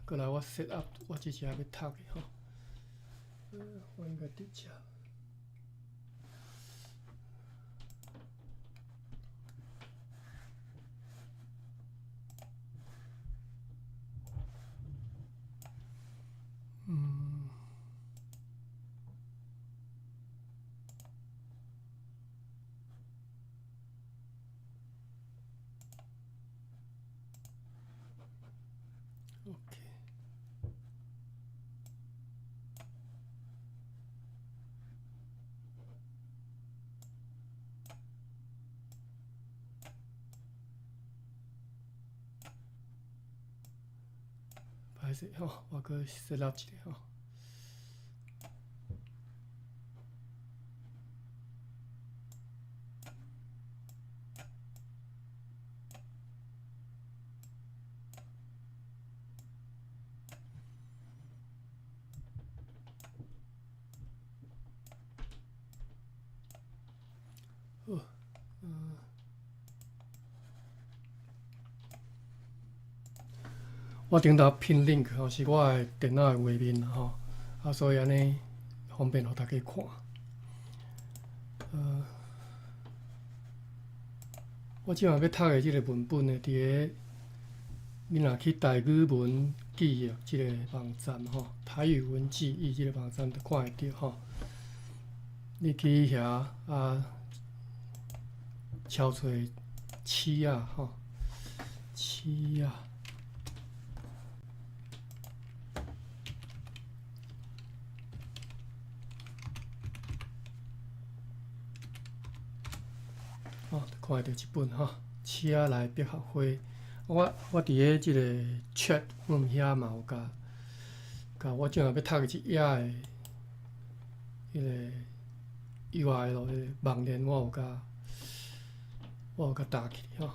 过来我 set up 我即只要读的吼。我应该伫遮。OK。歹势吼，我搁 set up 一下吼。好，我顶头拼 link 吼，是我的电脑的画面啦吼，所以安尼方便互大家看。我即马要读的即个文本呢，伫个你若去台语文记忆即个网站吼，台语文记忆即个网站就看会到吼。你去遐敲出七啊吼，七啊。哦，看会到一本吼，七啊来百合花。我伫个即个 chat room 遐嘛有甲我正要读的一页的迄个 URL 迄个网链，我有甲打起吼。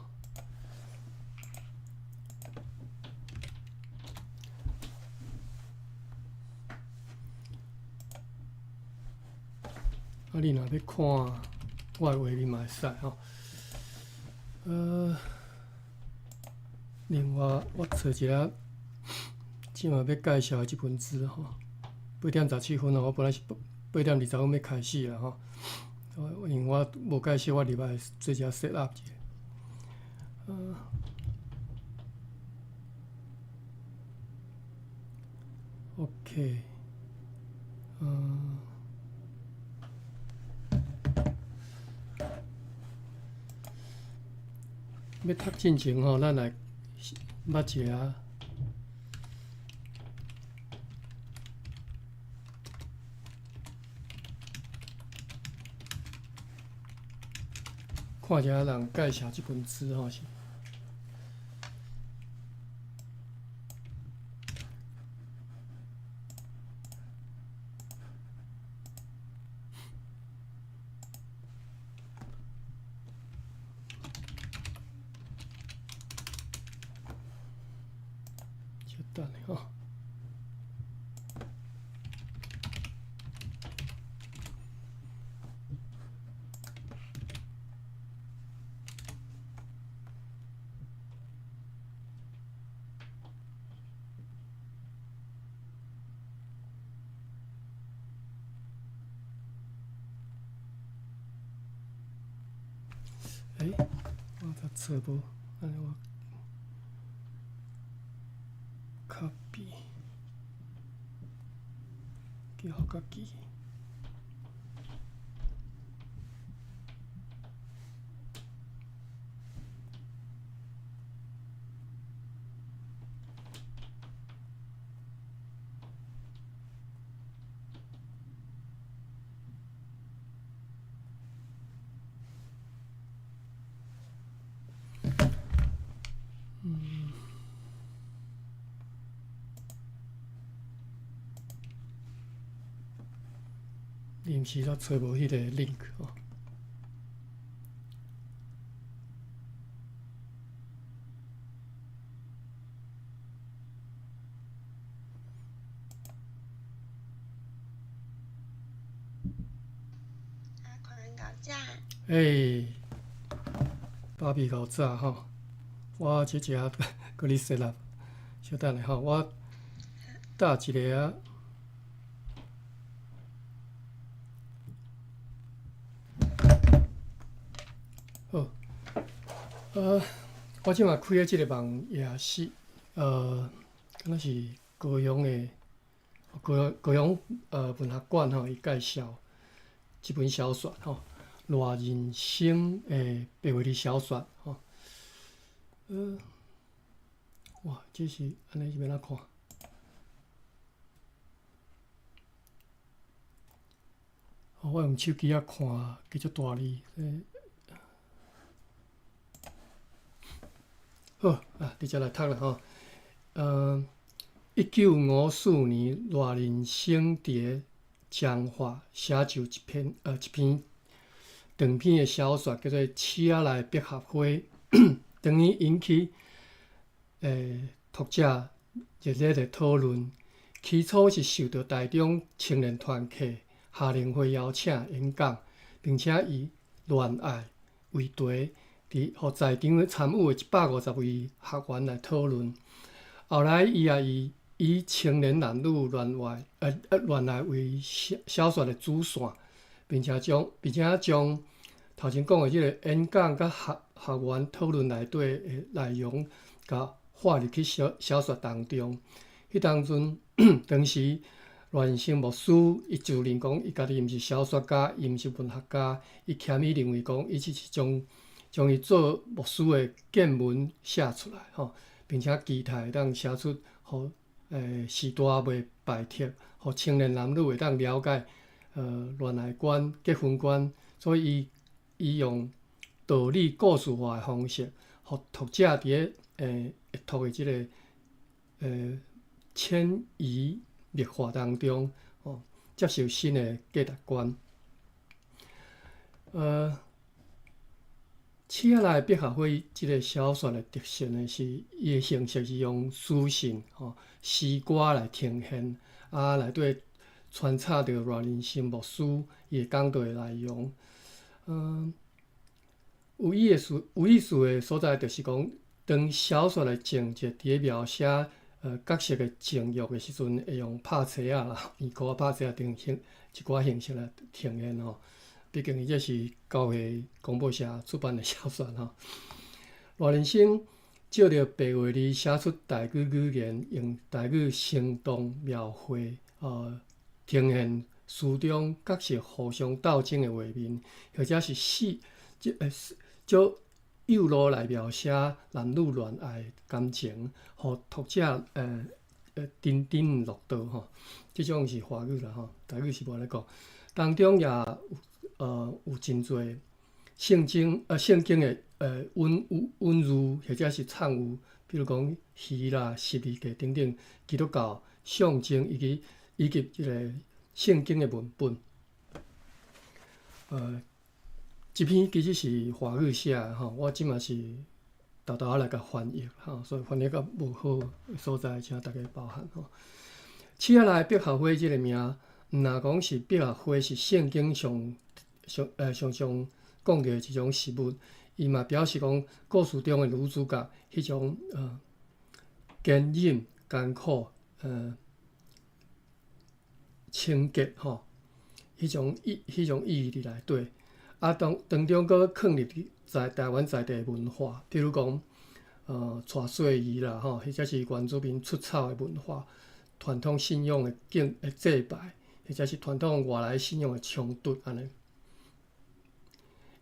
你若要看我的画面嘛会使吼。另外我找一下，即马要介绍的即本书吼，8点17分我本来是8点20分要开始啦吼。因为我无介绍，我入来做一下 set up 者。OK， 要读进前吼，咱来捌一下。看一下人介绍即本书吼是。稍等下吼。我才找无，安尼我 copy， 记好家己。临时煞找无迄个 link 吼。芭比搞早吼，我即只甲你 set up，稍等下吼，我搭一个啊。好，我即马开诶即个网页是，敢若是高雄诶高雄文学馆吼，伊介绍即本小说吼，赖人生诶白话字小说吼，哇，这是安尼是要哪看？我用手机啊看，叫做大字。好啊，直接来读啦吼。1954年，赖人生伫彰化写就一篇长篇的小说，叫做《车内百合花》，当年引起读者热烈的讨论。起初是受到台中青年团体夏令会邀请演讲，并且以恋爱为题，互在场参与的150位学员来讨论。后来，伊也以青年男女恋爱为小说的主线，并且将头前讲的即个演讲甲学员讨论内底的内容，甲画入去小说当中。迄当阵，当时赖人生牧师伊自认讲，伊家己毋是小说家，伊毋是文学家，伊谦虚认为讲，伊只是将伊做牧师的见闻写出来吼，并且期待当写出，互时代袂败帖，互青年男女会当了解恋爱观、结婚观，所以伊用道理故事化的方式，互读者伫阅读的即个迁移历化当中，接受新的价值观。车内百合花即个小说的特色呢，是伊的形式是用书信、诗歌来呈现，内底穿插着赖人生牧师伊会讲到的内容。有意思的所在，就是讲，当小说的情节伫咧描写角色的情欲的时阵，会用拍册啊啦、圆箍啊、拍册啊等一寡形式来呈现吼。毕竟伊这是教会公报社出版的小说吼。赖人生照着白话字写出台语语言，用台语生动描绘，呈现书中角色互相斗争的画面，或者是照幼路来描写男女恋爱感情，互读者津津乐道吼。即种是华语啦吼，台语是无咧讲。当中也有真侪圣经的温柔，或者是唱有，比如讲诗啦、十字架等等基督教象征，以及即个圣经的文本。这篇其实是华语写的吼，我即嘛是豆豆仔来甲翻译吼，所以翻译较无好的所在，请大家包涵吼。车内百合花即个名，毋若讲是百合花是圣经常讲到的一种事物，伊嘛表示讲故事中的女主角迄种坚忍、艰苦、清洁吼，迄种意义伫内底。当中佫放入在台湾在地文化，比如讲带细仪啦吼，或者是原住民出草的文化，传统信仰的祭拜，或者是传统外来信仰的冲突安尼，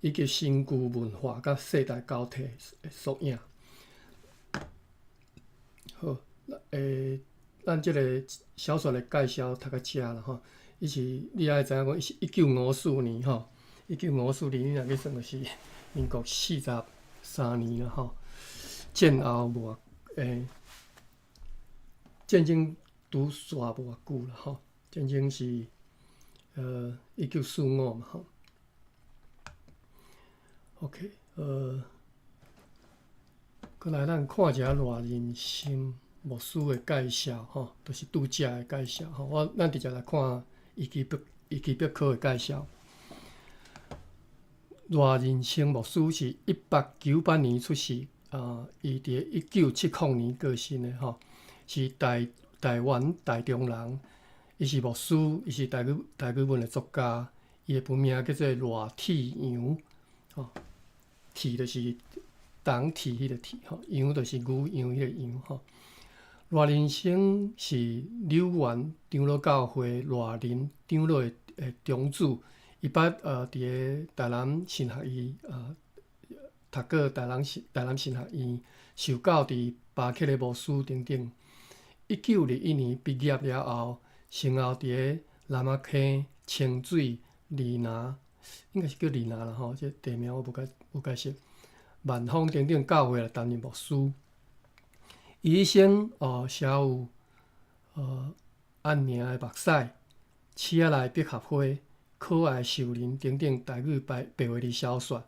以及身躯文化甲世代交替的缩影。好，咱即个小说的介绍读到遮啦吼，你爱知影讲，伊是1954年吼。1954年，你若去算，就是民国43年啦吼。战后无战争拄煞无偌久啦吼。战争是1945嘛吼。OK， 过来咱看一下赖人生牧师的介绍吼，就是拄则的介绍吼。咱直接来看维基百科的介绍。赖人生牧师是1898年出世，伊伫1970年过身的吼，是台台湾台中人，伊是牧师，伊是台语文的作家，伊的本名叫做赖铁杨，吼，铁就是当铁迄个铁，吼，杨就是牛羊迄个羊，吼。赖仁生是柳园长老教会赖仁长老的长子，伊捌伫个台南神学院读过台南神学院，受教伫巴克的牧师等等。1921年毕业了后，先后伫个南仔坑、清水、里拿，应该是叫里拿啦吼，这地名我无解释。万丰等等教会来担任牧师。伊一生写有按名的目屎、鼠仔内百合花、可爱秀人等等台语白话字小说，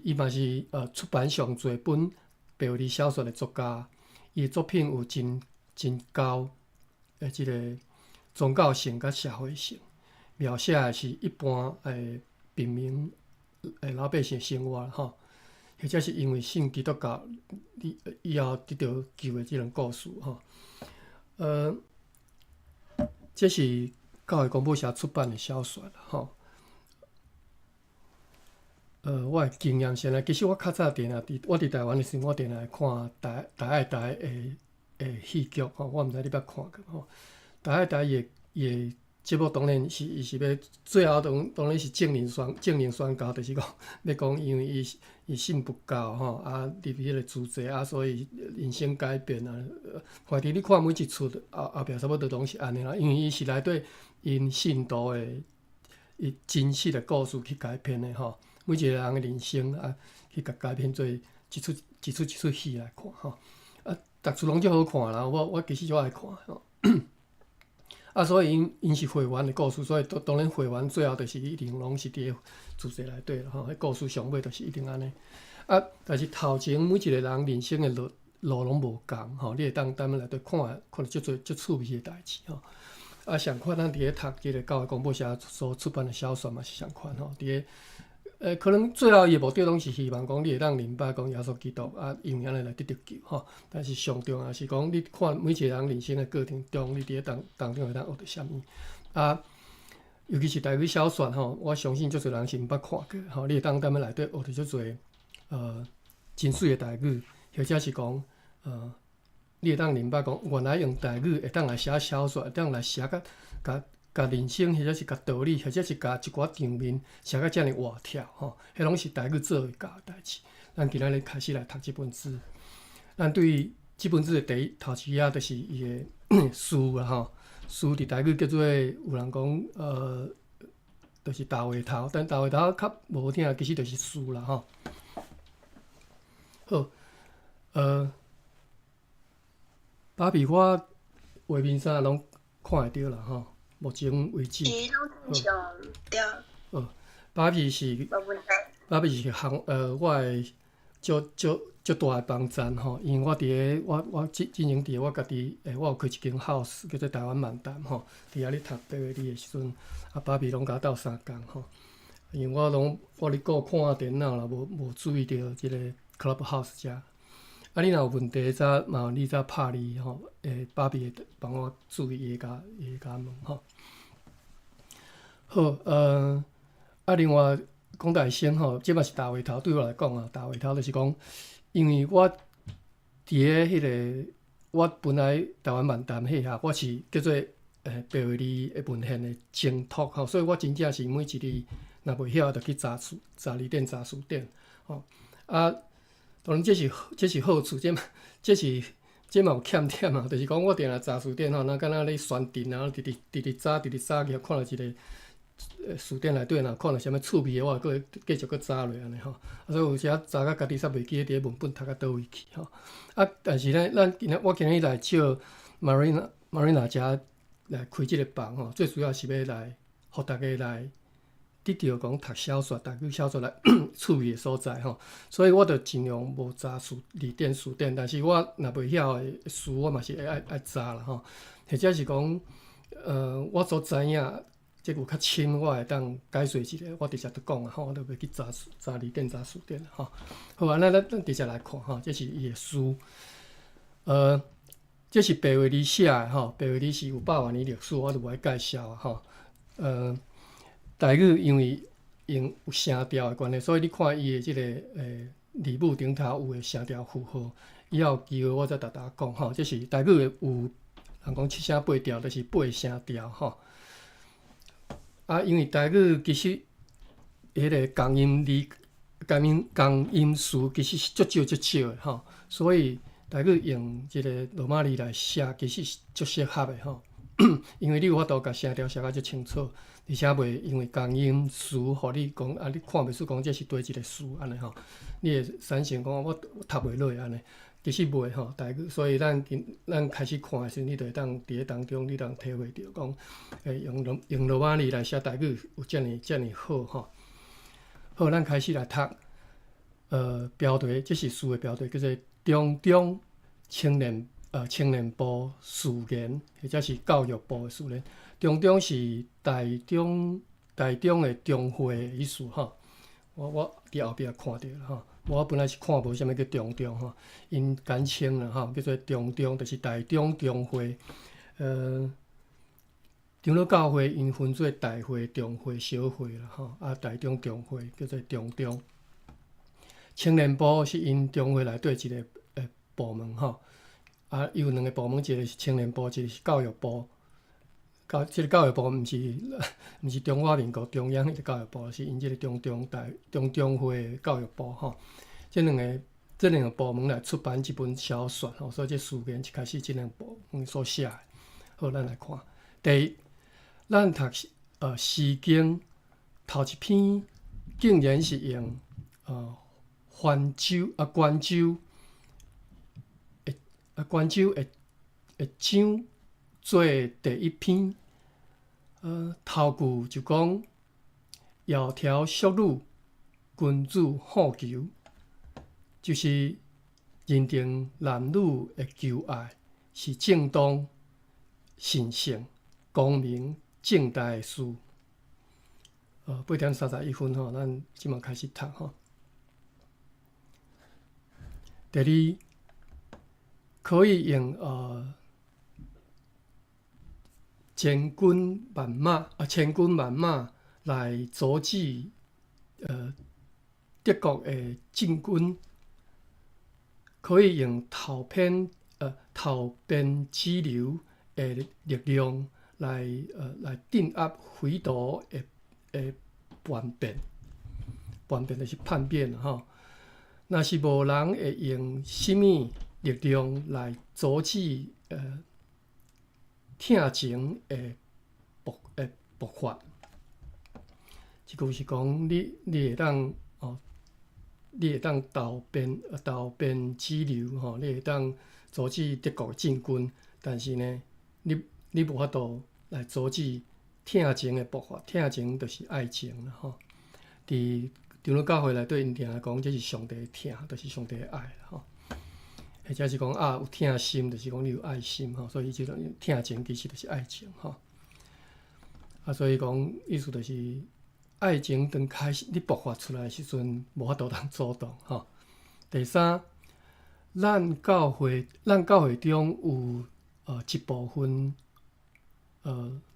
伊嘛是出版上侪本白话字小说的作家。伊的作品有真高即个宗教性甲社会性，描写的是一般平民老百姓生活吼，或者是因为信基督教以后得到救的即种故事吼。这是教会广播社出版的小说啦吼。我的经验先来，其实我较早定我伫台湾的时候，我定来看台爱台的戏剧吼，我毋知你捌看过吼。台爱台伊的节目当然伊是要最后当然是正面宣告，就是讲要讲因为伊信不教吼，入迄个主题所以人生改变反正你看每一出后壁差不多拢是安尼啦，因为伊是内底因信徒的伊真实的故事去改编的吼。每一个人的人生去甲改编做一出戏来看吼。逐出拢足好看啦，我其实足爱看吼。所以因是会员的故事，所以当然会员最后就是一定拢是伫个主题内底啦吼。迄故事上尾就是一定安尼。但是头前每一个人人生的路拢无共吼，你会当内底看到足趣味的代志吼。相款咱伫咧读即个教会广播社所出版的小说嘛是相款吼，伫个可能最后伊的目的拢是希望讲你会当明白讲耶稣基督用安尼来得到救吼。但是上重要是讲你看每一个人人生的过程中，你伫咧当中会当学到啥物尤其是台语小说吼，我相信足侪人是毋捌看过吼。你会当内底学到足侪真水的台语，或者是讲你会当明白讲原来用台语会当来写小说，会当来写甲人生，或者是甲道理，或者是甲一寡场面写甲遮尔活跳吼，迄拢是台语做会到的代志。咱今仔日开始来读即本书，咱对于即本书的头一就是伊的诗啦吼，诗伫台语叫做有人讲就是大话头，但大话头较无好听，其实就是诗啦吼。好，芭比我画面啥拢看会着啦吼。目前为止，芭比是我的足大的帮衬吼，因为我伫个我进前伫我家己我有开一间 house 叫做台湾漫谈吼，伫遐咧读白话字的时阵，芭比拢甲我斗相共吼，因为我咧顾看电脑啦，无注意到即个 clubhouse 遮。你若有问题，你早拍你吼，芭比会帮我注意伊会甲问吼。好，另外讲大声吼，即嘛是大话头，对我来讲大话头就是讲，因为我伫个迄个，我本来台湾漫谈迄下，我是叫做白话字的文献的精读吼，所以我真正是每一字若袂晓，就去查字典、查词典吼。当然这是好处，这嘛有欠点就是讲我定来查词典吼，若敢若咧宣传啊，直查去看到一个词典内底若看到啥物趣味的，我会继续查落安尼吼。所以有时仔查到家己煞袂记伫文本读到倒位去吼。但是呢，我今日来找 Marina 遮来开即个房吼，最主要是要来互大家来得到讲读小说、台语小说来趣味的所在吼，所以我就尽量无查字典、词典，但是我若袂晓的词，我嘛是会爱查啦吼。或者是讲，我所知影，即有较深，我会当解说一下，我直接就讲啊吼，我就袂去查字典、查词典吼。好啊，咱直接来看吼，这是伊的诗。这是白话字写的吼，白话字是有100万年历史，我就无爱介绍啊吼。台语因为用有声调的关系，所以你看伊的即个字母顶头有的声调符号，以后有机会我再甲大家讲吼。这是台语的有人讲7声8调，就是8声调吼。因为台语其实迄个共音字、共音词其实是足少的吼，所以台语用即个罗马字来写，其实是足适合的吼。因为你有法度甲声调写甲足清楚，而且袂因为共音词，互你讲你看袂出讲这是对一个词安尼吼，你会产生讲我读袂落安尼，其实袂吼台语，所以咱开始看的时候，你就会当伫咧当中，你当体会到讲，用罗马字来写台语有遮尔好吼。好，咱开始来读标题，这是书的标题，叫做中中青年部事言，或者是教育部的事言。中中是台中的中会的意思吼。我伫后壁看到了吼。我本来是看无啥物叫中中吼，因简称啦吼，叫做中中，就是台中中会。长老教会因分做大会、中会、小会啦吼，台中中会叫做中中。青年部是因中会内底一个部门吼。伊有2个部门，一个是青年部，一个是教育部。即个教育部毋是中华民国中央迄个教育部，是因即个中中会教育部吼。即两个部门来出版即本小说吼，所以即事件一开始即两部门所写的。好，咱来看。第一，咱读诗经头一篇，竟然是用关州的章做第一篇。头句就讲窈窕淑女，君子好逑，就是认定男女的求爱是正当、神圣、光明、正大的事。8:31吼，咱即马开始读吼。第二，可以用千军万马来阻止德国的进军，可以用头边支流的力量来镇压匪徒的叛变。叛变就是叛变吼。若是无人会用什么力量来阻止疼情的爆发？即句是讲你会当投鞭支流吼，你会当阻止德国进军，但是呢，你无法度来阻止疼情的爆发。疼情就是爱情啦吼。伫长老教会内底，因定讲这是上帝的疼，就是上帝的爱啦吼。或者是讲有疼心，就是讲你有爱心吼，所以即种疼情其实就是爱情吼。所以讲意思就是爱情刚开始你爆发出来的时阵，无法度通阻挡吼。第三，咱教会中有一部分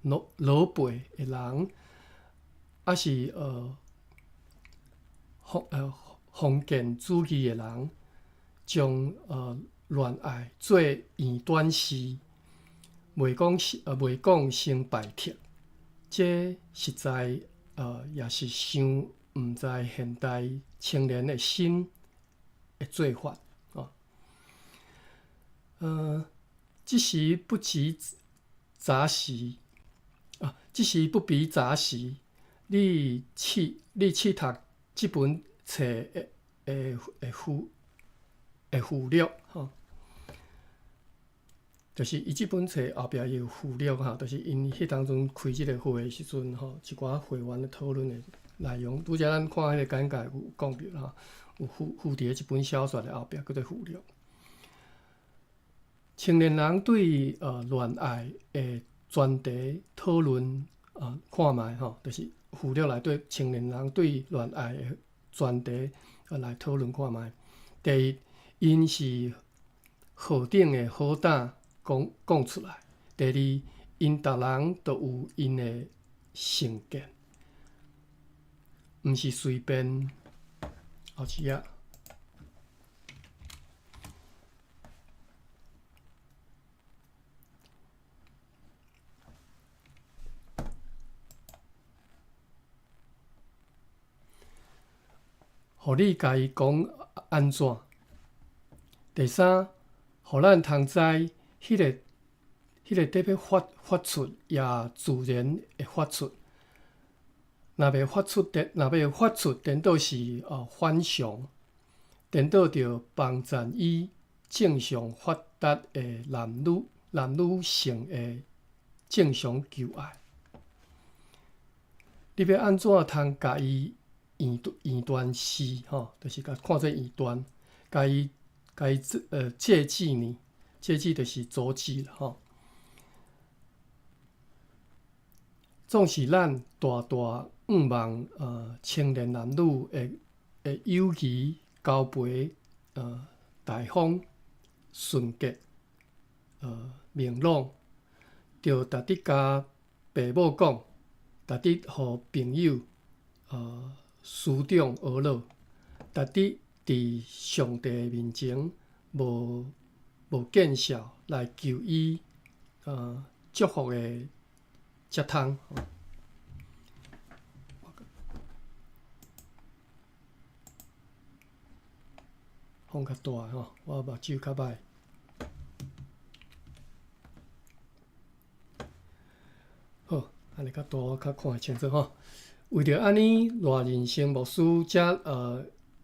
老辈的人，是封建主义的人，将恋爱做异端事，袂讲成败帖，这实在也是伤毋知现代青年的心的做法即时不及杂时即时不比杂时，你去读即本册的附录吼，就是伊即本册后壁有附录吼，就是因迄当中开即个会的时阵吼，一寡会员的讨论的内容，拄则咱看迄个简介有讲到吼，有附伫即本小说的后壁叫做附录。青年人对恋爱的专题讨论看卖吼，就是附录内底青年人对恋爱的专题来讨论看卖。第一，因是何等的好胆讲出来。第二，因逐人都有因的成见，毋是随便后一啊。互你家己讲安怎？第三，互咱通知迄个得要发出，也自然会发出。若要发出，颠倒是反常，颠倒着帮助以正常发达的男女性的正常求爱。你要安怎通甲伊验断是就是甲看做验断，甲伊戒忌呢？戒忌就是阻止啦总是咱大仰望青年男女的友谊交陪大方纯洁明朗，着逐日甲爸母讲，逐日互朋友师长学乐，逐日伫上帝面前无见笑来求伊祝福的接通。风较大我目睭较歹。好，安尼较大我较看会清楚为着安尼，赖人生牧师才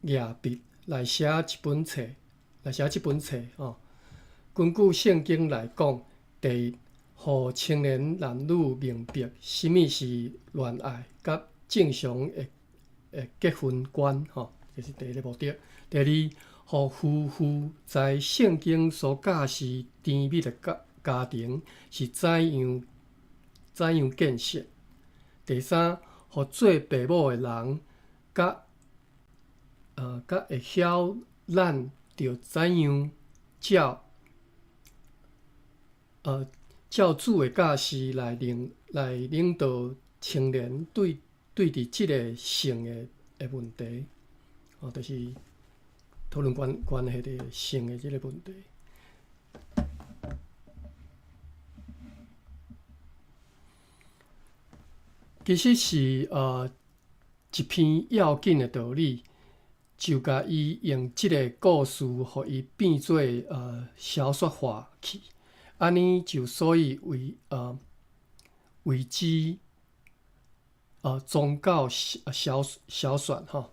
举笔来写即本册根据圣经来讲，第一，互青年男女明白什么是恋爱，甲正常的结婚观这是第一个目的。第二，互夫妇在圣经所教示甜蜜的家庭是怎样建设。第三，互做爸母的人，甲会晓咱着怎样照主的教示来领导青年对伫即个性的问题，就是讨论关系的性的即个问题。其实是一篇要紧的道理，就甲伊用即个故事，互伊变做小说化去，安尼就所以为之宗教小说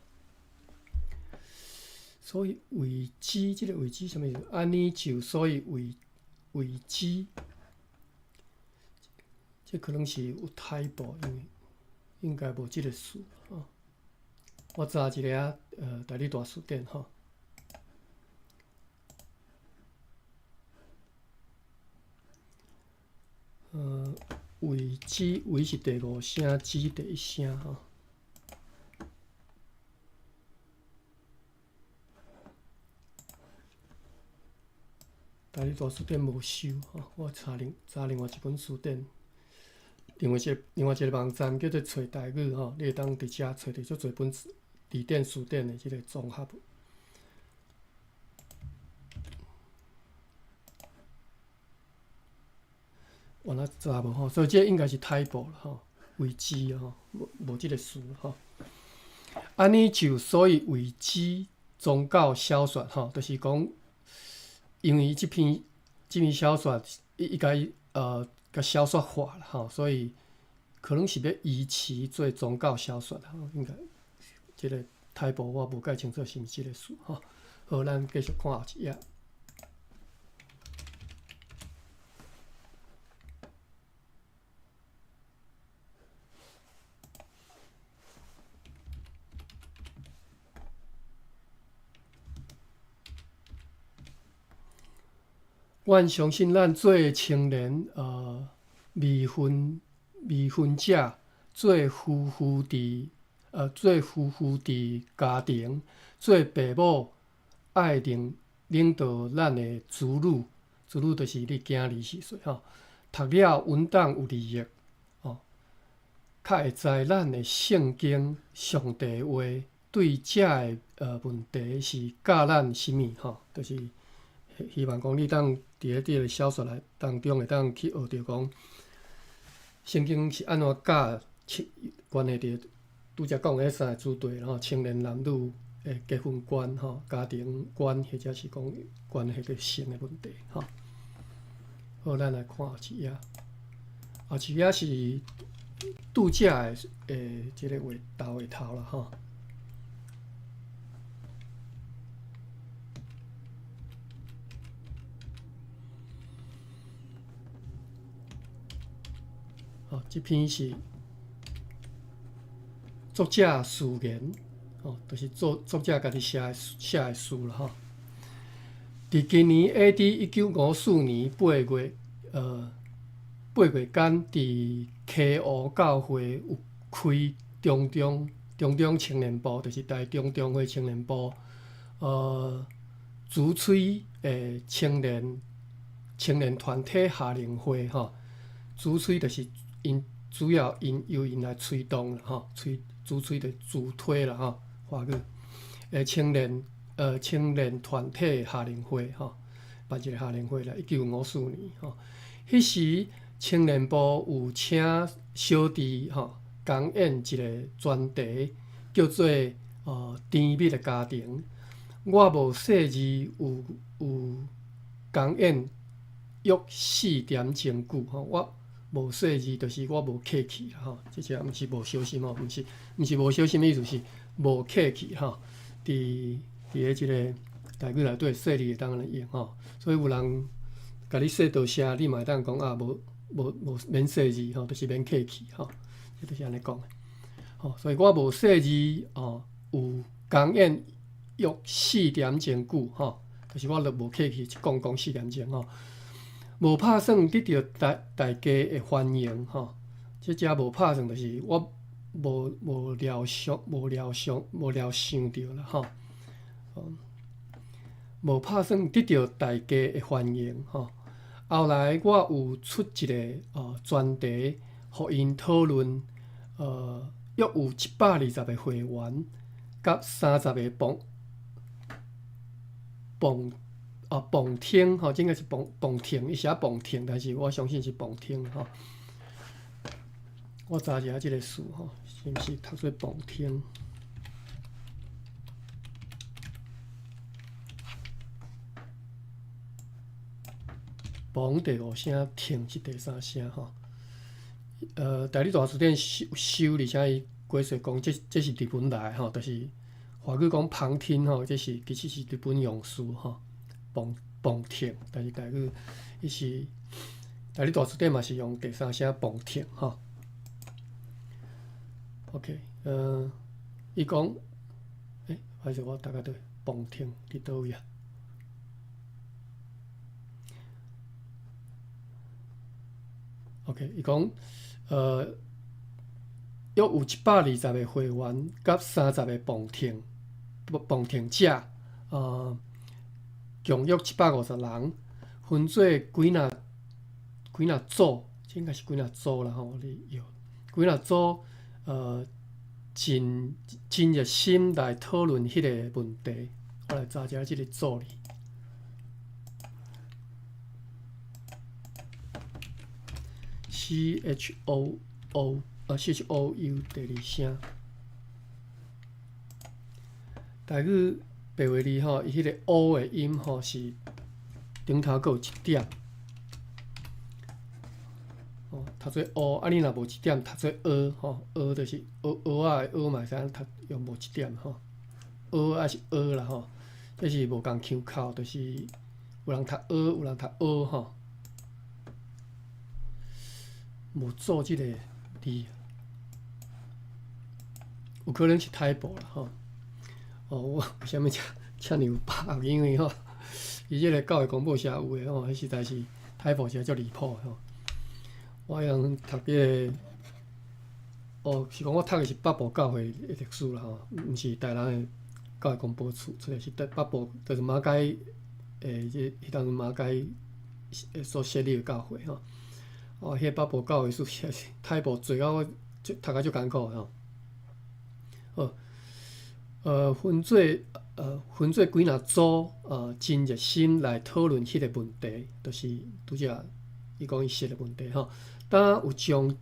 所以为之即个为之什么意思？安尼就所以为之，这可能是有太薄，因为应该无即个词我查一个大理大词典为之为是第五声，之第一声大理大词典无收我查另外一本词典。另外一个网站叫做找台语你会当伫遮找着足侪本字典词典的即个综合。我哪查无所以这应该是太薄了为之无即个词安尼就所以为之宗教小说就是讲，因为即篇小说伊甲伊甲小说化了所以可能是要移其做宗教小说应该即个太薄我无解清楚是毋是即个词好，咱继续看后一页。阮相信咱做青年未婚者，做夫妇伫家庭，做爸母爱领导咱的子女，子女就是你囝儿时岁吼，读了稳当有利益，吼，较会知咱的圣经、上帝话对遮的问题是教咱啥物吼，就是希望讲你当伫即个小说当中会当去学着讲，圣经是安怎教关系着拄则讲的三个主题吼，青年男女的结婚观吼、家庭观，或者是讲关系着性的问题吼。好，咱来看后一页。后一页是度假的即个画头啦吼。哦，这篇是作者序言，哦，就是作者家己写的诗啦吼。伫今年 A.D. 1954年8月间，伫溪湖教会有开中青年部，就是台中会青年部，主催诶青年团体夏令会吼，主催就是主要由因来推动啦吼，主催的主推啦吼，华语诶青年团体夏令会吼，办一个夏令会啦，1954年吼，迄时青年部有请小弟吼讲演一个专题，叫做甜蜜的家庭。我无细字有讲演约4点钟久吼，我无细字就是我无客气啦吼，即只毋是无小心吼，毋是无小心的意思是无客气吼。伫个即个台语内底细字会当安尼用吼，所以有人甲你说多谢，你嘛会当讲啊无免细字吼，就是免客气吼，即就是安尼讲的吼。所以我无细字有讲演约4点钟久吼，就是我著无客气讲4点钟吼。无拍算得到大家的欢迎吼，即只无拍算就是我无料想着啦吼，无拍算得到大家的欢迎吼。后来我有出一个专题，互因讨论，约有120个会员，甲30个傍听吼，应该是傍听，伊写傍听，但是我相信是傍听吼。我查一下即个词吼，是毋是读做傍听？傍第5声，听是第3声吼。台语大词典收，而且伊解说讲，这是日本来吼，就是华语讲旁听吼，这是其实是日本用词吼。傍听，但是台语伊是台语大词典嘛是用第3声傍听吼。OK， 伊讲，还是我大概对傍听伫倒位啊？OK， 伊讲，约有120个会员，甲30个傍听者，共约750人，分做几若组，应该是几若组啦吼，你有几若组，真热心来讨论迄个问题。我来查一下即个组哩。CHOU 第2声，台语白话字吼，伊迄个 O 的音吼是顶头阁有1点，读做 O， 啊你若无1点，读做吼，就是仔的嘛，会使读用无1点吼，还是啦吼，这是无共腔口，就是有人读有人读吼。无做即个字，有可能是台步啦吼。我为虾米遮尔有白？因为吼，伊即个教育公报社有诶吼，迄实在是台步是足离谱吼。我用读即个，是讲我读诶是北部教会诶历史啦吼，毋是台南诶教育公报出来是北部，就是马街迄当马街所设立的教会吼。哦，迄北部教会实在是太无做到我读啊足艰苦吼。分做几若组，真热心来讨论迄个问题，就是拄则伊讲伊设的问题吼。当有将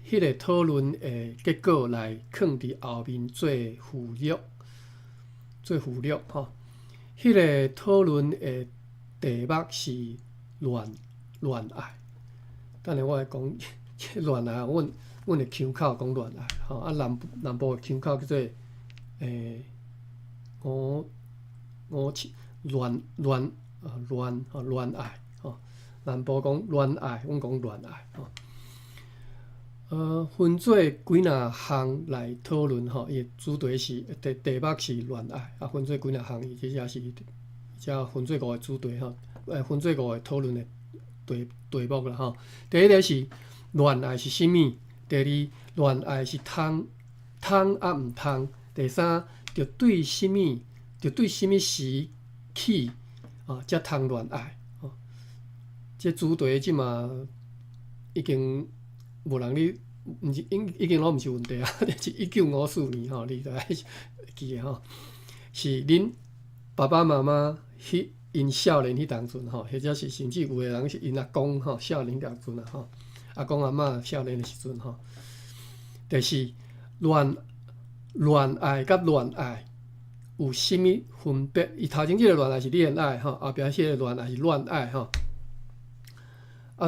迄个讨论的结果来放伫后面做附录吼。迄个讨论的题目是恋爱。等下我来讲恋爱，阮的腔口讲恋爱吼，啊南部的腔口叫做恋爱吼。南部讲恋爱，阮讲恋爱吼。分做几若项来讨论吼，伊主题是题目是恋爱，啊分做几若项，伊即只是分做5个主题吼，分做5个讨论的题目啦吼。第一个是恋爱是啥物？第二，恋爱是通啊毋通？第三，着对啥物时起才通恋爱？这主题即嘛已经无人咧，毋是已经拢毋是问题啊！是1954年吼，你著爱记诶吼，是恁爸爸妈妈因少年迄当阵吼，或者是甚至有诶人是因阿公吼少年当阵啊吼，阿公阿嬷少年诶时阵吼，就是恋爱甲恋爱有啥物分别？伊头前即个恋爱是恋爱吼，后壁迄个恋爱是恋爱吼。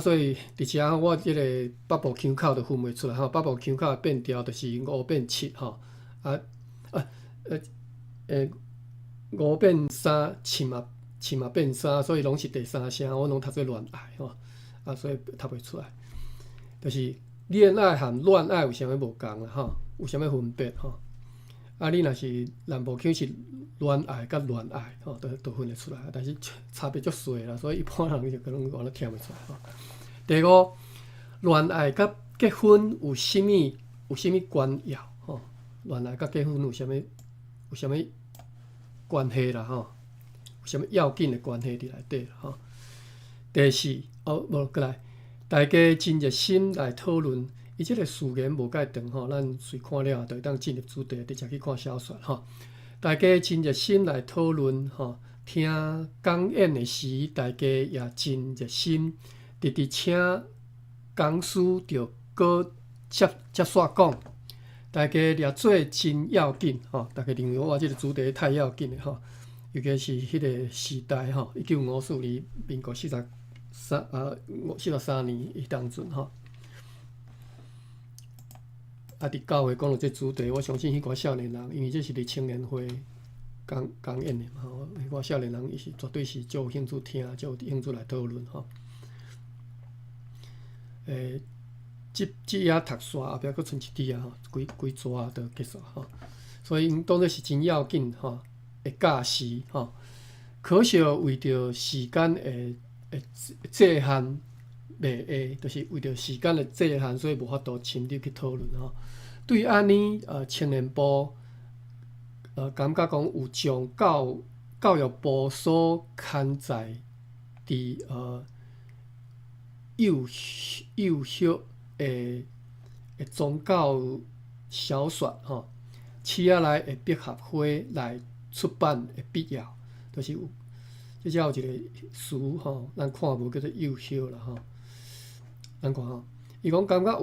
所以伫遮我即个北部腔口就分袂出来吼，北部腔口诶变调就是5变7吼，5变3，7嘛变3，所以拢是第三声，我拢读做恋爱吼，所以读袂出来。就是恋爱和恋爱有啥物无共啦吼，有啥物分别吼？你若是南部腔是恋爱甲恋爱吼，都分得出来，但是差别足细啦，所以一般人就可能听袂出来吼。第5，恋爱甲结婚有啥物关要吼？恋爱甲结婚有啥物关系啦吼？有啥物要紧的关系伫内底啦吼？第4，无过来，大家真热心来讨论。伊即个序言无介长吼，咱随看了就会当进入主题，直接去看小说吼。大家真热心来讨论吼，听讲演的时，大家也真热心，直请讲师着搁接煞讲。大家掠做真要紧吼，大家认为我即个主题太要紧了吼，尤其是迄个时代吼，1954年民国43年迄当阵吼。伫教会讲到这主题，我相信迄寡少年人，因为这是伫青年会讲演的嘛吼，迄寡少年人伊是绝对是足有兴趣听，足有兴趣来讨论吼。即页读煞，后壁佫剩一滴啊吼，几纸啊都结束吼。所以因当作是真要紧吼，会教时吼。可惜为着时间的制限。袂下，就是为着时间的制限，所以无法度深入去讨论吼。对安尼，青年部感觉讲有将教育部所刊载伫幼小的宗教小说吼，起来的笔合会来出版的必要，就是有，即只有一个词吼，咱看无叫做幼小啦吼。咱看吼，伊讲感觉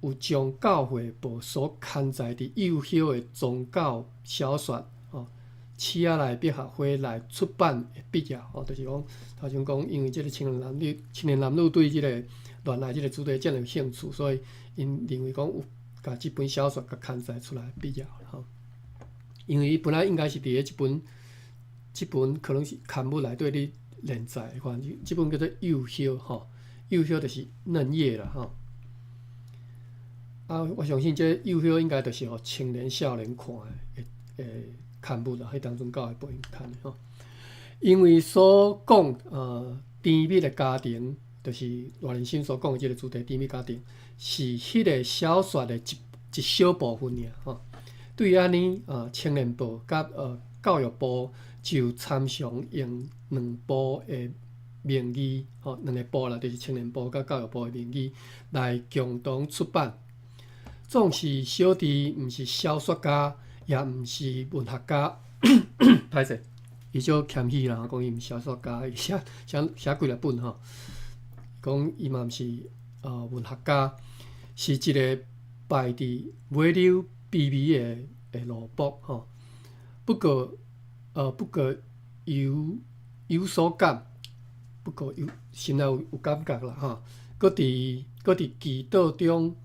有将教会部所刊载伫幼小的宗教小说吼，起来笔合会来出版的必要吼，就是讲头先讲，因为即个青年男女对即个恋爱即个主题真有兴趣，所以因认为讲有甲即本小说甲刊载出来的必要吼。因为伊本来应该是伫咧即本可能是刊物内底咧连载，反正即本叫做幼小吼。幼小就是嫩叶啦吼，我相信这幼小应该就是互青年少年看的刊物啦，迄当阵教会部因刊的吼。因为所讲甜蜜的家庭，就是赖仁心所讲的即个主题，甜蜜家庭是迄个小说的一小部分尔吼。对安尼青年部甲教育部就参详用2部的名义，两个部啦，就是青年部甲教育部的名义来共同出版。总是小弟毋是小说家，也毋是文学家，歹势，伊就谦虚啦，讲伊毋是小说家，伊写几粒本吼，讲伊嘛毋是文学家，是一个败伫尾流卑微的萝卜吼。不过有所感，不过心内有感觉啦吼。搁伫祈祷中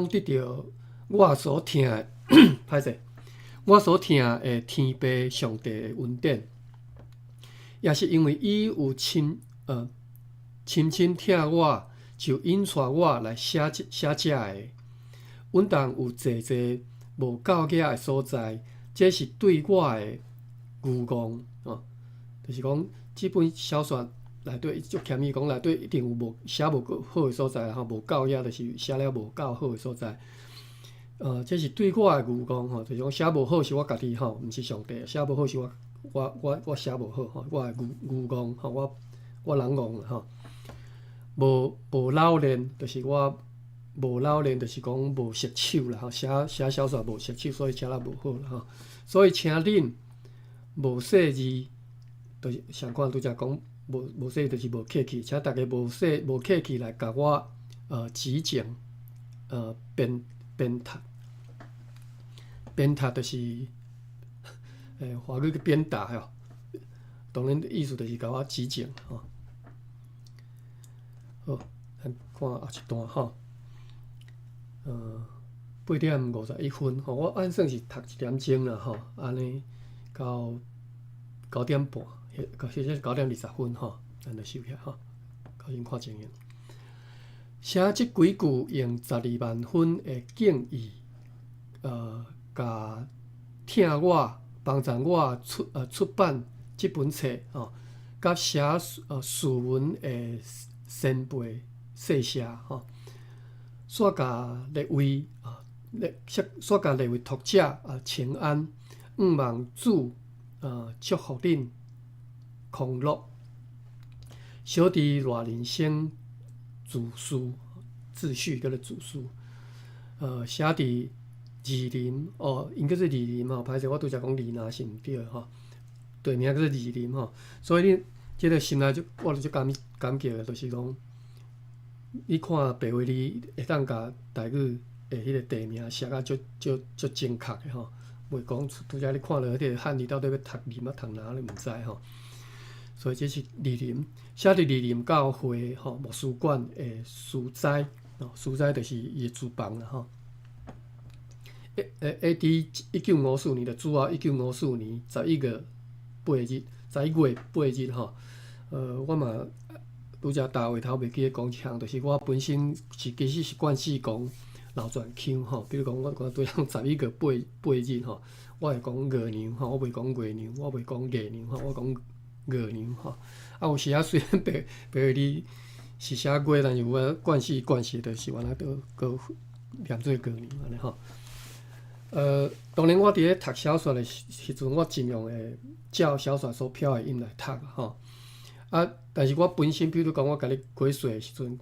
得到我所听的，歹势，我所听的天父上帝的恩典，也是因为伊有深深疼我，就引带我来写这的。阮当有济无够格的所在，这是对我的愚妄就是讲，这本小说内底足谦虚讲，内底一定有写无够好的所在无够格就是写了无够好的所在。这是对我的愚妄就是讲写无好是我家己毋是上帝，写无好是我写无好我的愚妄我人戆无老练，就是我无老练，就是讲无熟手啦写小说无熟手，所以写了无好啦所以请恁无识字。就是相关拄则讲无说，就是无客气，请大家无客气来甲我指正鞭挞就是华语嘅鞭打吼，当然意思就是甲我指正吼。好，咱看后一段吼8:51吼，我按算是读1点钟啦吼，安尼到9点半。其实9:20咱就收起吼，高先看前言。写即几句用12万分的敬意，甲听我帮助我出版即本册吼，甲写序文的先辈细写吼，煞甲列位煞甲列位读者请安，望主祝福恁。康乐，小弟热人生自序叫做自序，写伫二林应该是二林歹势，我拄则讲李那是毋对吼，对名叫做二林吼，所以你即个心内我就感激的，就是讲，你看白话字会当甲台语的迄个地名写啊足正确的吼，袂讲拄则你看了迄个汉字到底要读林读哪你毋知吼。所以这是二林，写伫二林教会牧师馆的书斋书斋就是伊的厨房啦吼。AD 1954年的主要1954年11月8日吼，我嘛拄则大话头袂记咧讲一项，就是我本身其实是惯势讲老传腔吼，比如讲我对讲11月8日吼，我会讲月娘吼，我袂讲月娘，我袂讲月娘吼，我讲月娘吼，有时虽然白字是写月，但是有惯势，就是原来都念做月娘安尼吼。当然我伫咧读小说的时阵，我尽量会照小说所飘的音来读吼。但是我本身，比如讲我甲你解说的时阵，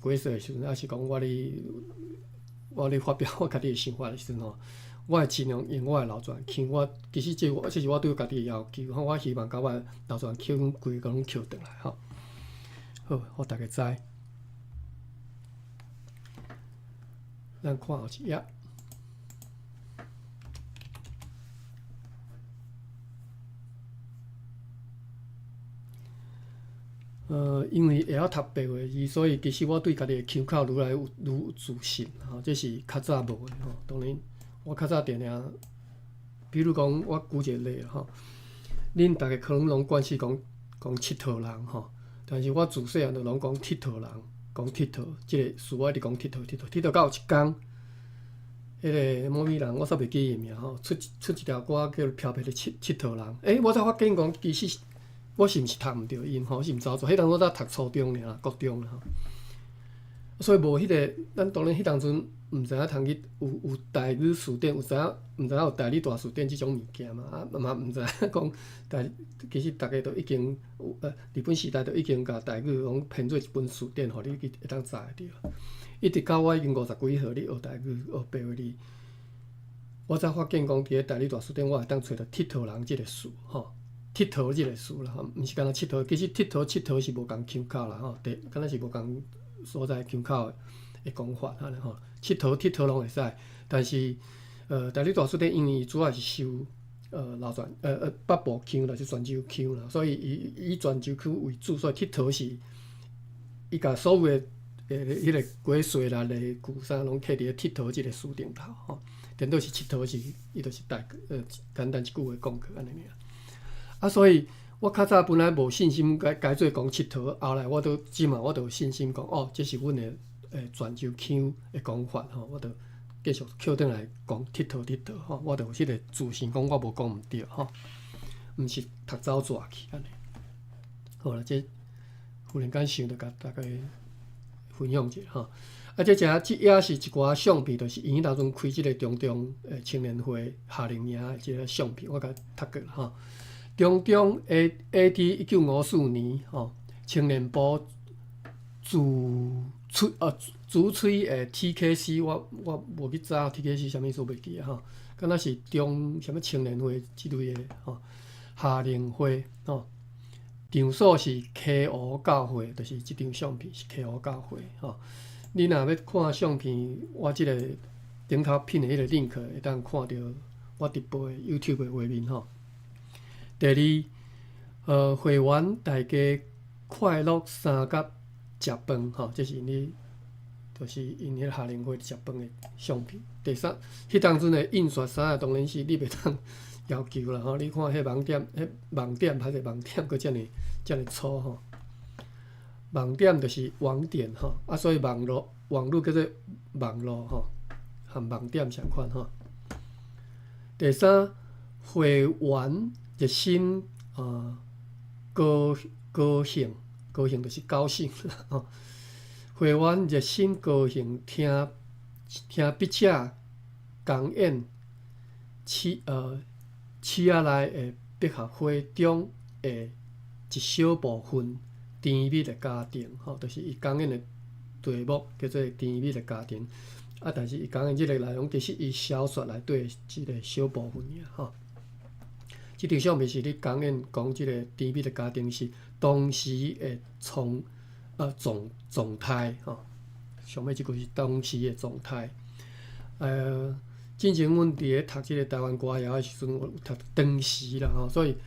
还是讲我咧发表我家己的想法的时阵吼。我会尽量用我的老传腔，其实这是我对家己的要求，我希望甲我老传腔规个拢扣倒来吼。好，互大家知。咱看后一页。因为会晓读白话字，所以其实我对家己的腔口愈来愈有自信吼，这是较早无的吼。当然。我较早定定，比如讲，我举一个例吼，恁逐个可能拢惯势讲佚佗人吼，但是我自细汉就拢讲佚佗人，讲佚佗，即个事我一直讲佚佗到有一天，迄个某咪人我煞袂记伊名吼，出一条歌叫做《飘飘的佚佗人》，我才发现讲，其实我是毋是读毋着音吼，是毋走错，迄阵我才读初中尔，国中啦吼。所以无迄个，咱当然迄当阵毋知影通去有台语词典，毋知影有台语大词典即种物件嘛，嘛毋知影讲其实逐个都已经日本时代都已经甲台语讲编做一本词典，互你去会当知会着。一直到我已经50几岁，你学台语学白话字，我才发现讲伫个台语大词典，我会当找到佚佗人即个词吼。佚佗即个词啦，吼，毋是干那佚佗，其实佚佗是无共腔口啦，吼，敢若是无共所在腔口的讲法安尼吼。佚佗拢会使，但是台语大词典因为主要是收老泉北部腔啦，是泉州腔啦，所以以泉州腔为主，所以佚佗是伊甲所有的迄个过岁啦、例句啥拢刻伫个佚佗即个词顶头吼。颠倒是佚佗是伊就是简单一句话讲去安尼尔。啊，所以我较早本来无信心改做讲佚佗，后来即满我都有信心讲，哦，这是阮的泉州腔的讲法吼，我就继续扣转来讲佚佗吼，我就有迄个自信讲我无讲毋对吼，毋是读走纸去安尼。好啦，这忽然间想着甲大家分享者吼。啊，这也是一寡相片，就是因当阵开即个中青年会夏令营的即个相片，我甲读过啦吼。中 AD 1954年吼，青年部主催的 TKC， 我无去查 TKC 啥物事袂记啊吼，敢若是中啥物青年会即类的吼，夏令会吼，场所是溪湖教会，就是即张相片是溪湖教会吼。你若要看相片，我即个顶头拼的迄个 link 会当看到我直播的 YouTube 的画面吼。第二，会员大家快乐三甲食饭吼，这是你就是因迄个夏令会食饭的相片。第三，迄当阵的印刷衫啊，当然是你袂当要求啦吼。你看迄网点，还是网点，佫遮尔粗吼。网点就是网点吼，啊，所以网络叫做网络吼，和网点相款吼。第三，会员热心高兴就是高兴吼。会员热心高兴听笔者公演市仔内的百合花中的一小部分甜蜜的家庭吼，就是伊公演的题目叫做甜蜜的家庭。啊，但是伊讲的即个内容，其实伊小说内底即个小部分尔吼。即张相片是你讲即个甜蜜的家庭是当时的状态吼。上尾即句是当时的状态。之前阮伫咧读即个台湾歌谣的时阵，我有读当时啦吼，所以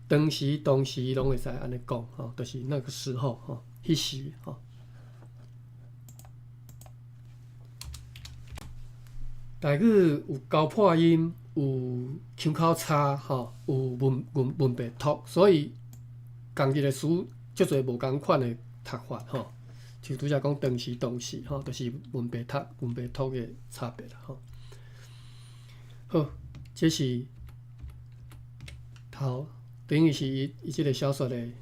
当时拢会使安尼讲吼，就是那个时候吼，迄时吼。台语有交破音，有腔口差吼，有文白读，所以同一个词足侪无共款的读法吼。就拄则讲当时吼，就是文白读的差别啦吼。好，这是头，等于是伊即个小说的内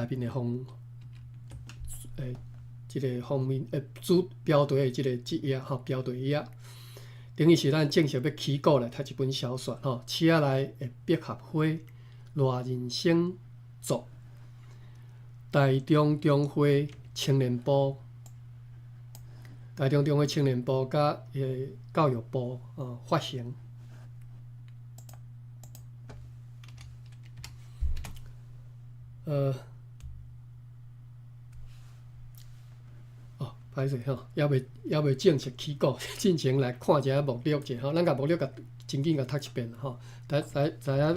面的即个封面主标题的即页吼，标题页。等于是咱正式要起稿来读一本小说吼，册内的百合花、热人生作、台中中会青年部、台中中会青年部甲教育部发行。歹势吼，还未正式起稿，进前来看一下目录者吼，咱甲目录真紧读一遍吼，知影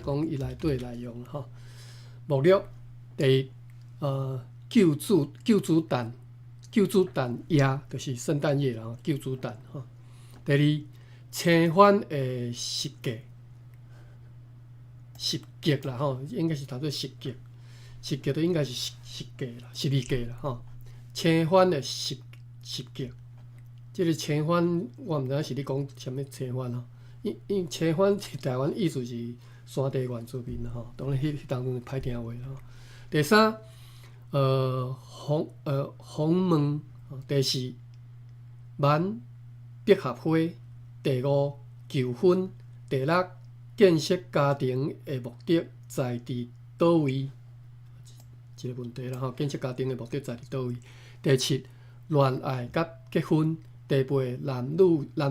讲伊内底内容吼。目录第救主蛋夜，就是圣诞夜啦吼，救主蛋吼。第二，青番的十格啦吼，应该是读做十格都应该是十格啦，12格啦吼。青番的十格，即个青番我毋知影是你讲啥物青番吼，因青番伫台湾意思是山地原住民啦吼，当然迄当阵歹听话啦吼。第三，鸿门，第四万百合花。第五，求婚。第六，建设家庭的目的在伫倒位？一个问题啦吼，建设家庭的目的在伫倒位？第七，恋爱甲结婚。第八，男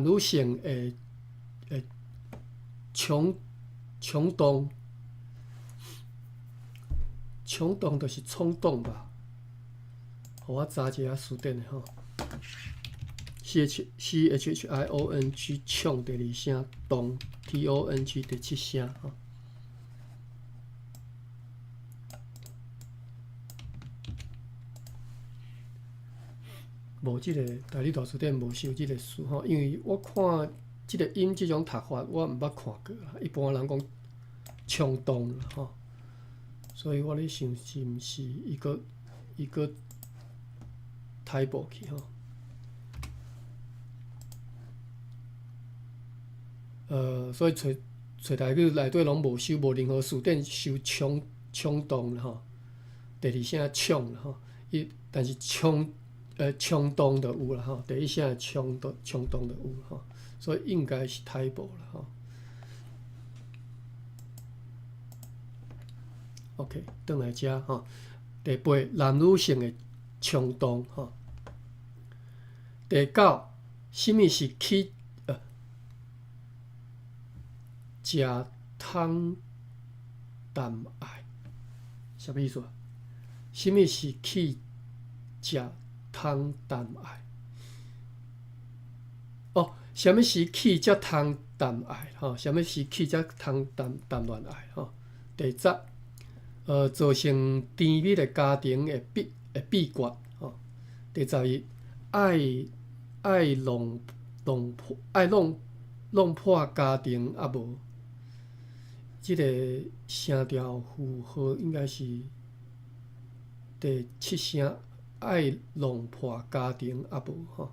女性的冲动，冲动就是冲动吧？互我查一下词典的吼。CHIONG 冲第二声，动 TONG 第七声吼。无即个大理大词典无收即个词吼，因为我看即个音即种读法，我毋捌看过啦。一般人讲冲动啦吼，所以我咧想是毋是伊个退步去吼。所以找台语内底拢无收，无任何词典收冲动啦吼。第二声冲啦吼，但是冲动就有啦吼。第一声冲动就有啦吼，所以应该是退步啦吼。OK， 转来遮吼。第八，男女性的冲动吼。第九，什么是起食汤淡爱？啥物意思啊？什么是起食汤淡爱？哦，啥物是起才汤淡爱？吼，啥物是起才汤淡恋爱？吼，第十，造成甜蜜的家庭的秘诀。吼，第11，爱弄破家庭啊无？即个声调符号应该是第七声，爱弄破家庭啊无吼。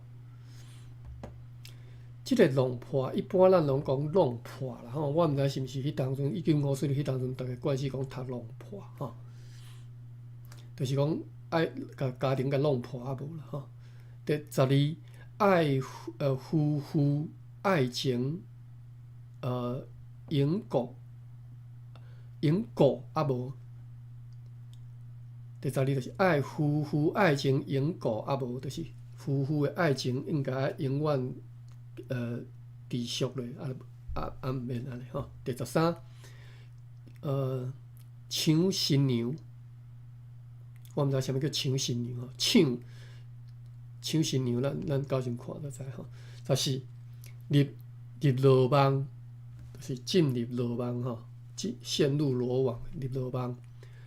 即个弄破，一般咱拢讲弄破啦吼。我毋知是毋是迄当阵1954年迄当阵，逐个惯势讲读弄破吼，就是讲爱甲家庭甲弄破啊无啦吼。第12，爱夫妇爱情永固啊无。第12就是爱夫妇爱情永固啊无，就是夫妇的爱情应该永远持续咧，毋免安尼吼。第13，抢新娘，我毋知啥物叫抢新娘吼，抢新娘，咱到时看就知吼。14，入罗网，就是进入罗网吼，陷入罗网，入罗网。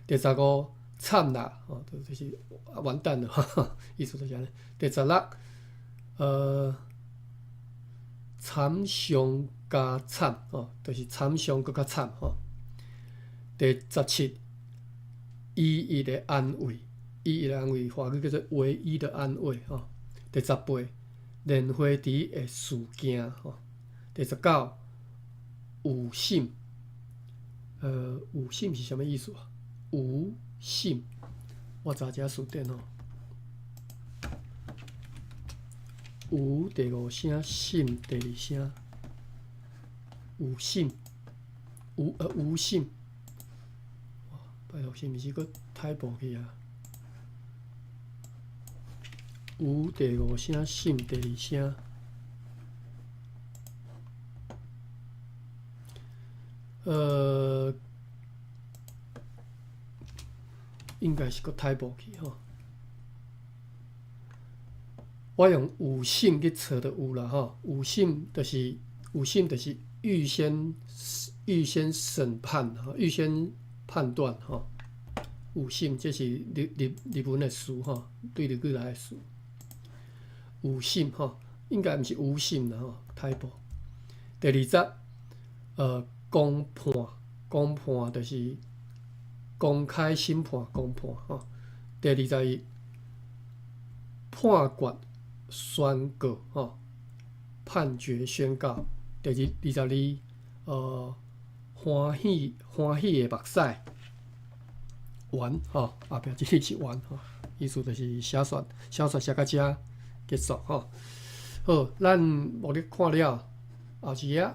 第15，惨啦吼，就是完蛋了哈，意思就是安尼。第16，惨上加惨吼，就是惨上搁较惨吼。第17，依依的安慰，依依的安慰，华语叫做唯一的安慰吼。第18，莲花池的事件吼。第19，有心，有心是啥物意思啊？有心，我查一下词典吼。有第5声，心第2声，有心，无心。哇，拜托，是毋是搁太步去啊？有第5声，心第2声。应该是搁太步去吼。我用有心去找就有啦吼，有心就是预先审判吼，预先判断吼。有心这是日文的词吼，对日语来的词。有心吼，应该毋是无心啦吼，太步。第20，公判就是公开审判公判吼。第21，判决宣告吼，判决宣告。第22，欢喜的目屎完吼，后壁即个是完吼，意思就是小说写到遮结束吼。好，咱目的看了后一页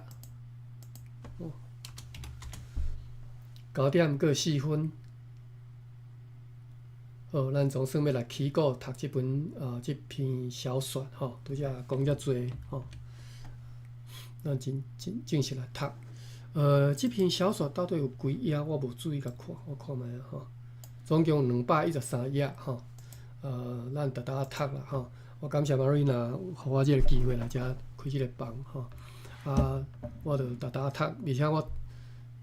9:04。好，咱总算要来起稿读这篇小说吼，拄则讲遮济吼，咱正式来读。这篇小说到底有几页？我无注意甲看，我看觅吼，总共213页吼。咱逐逐读啦吼。我感谢 Marina 互我即个机会来遮开即个房吼。我著逐逐读，而且我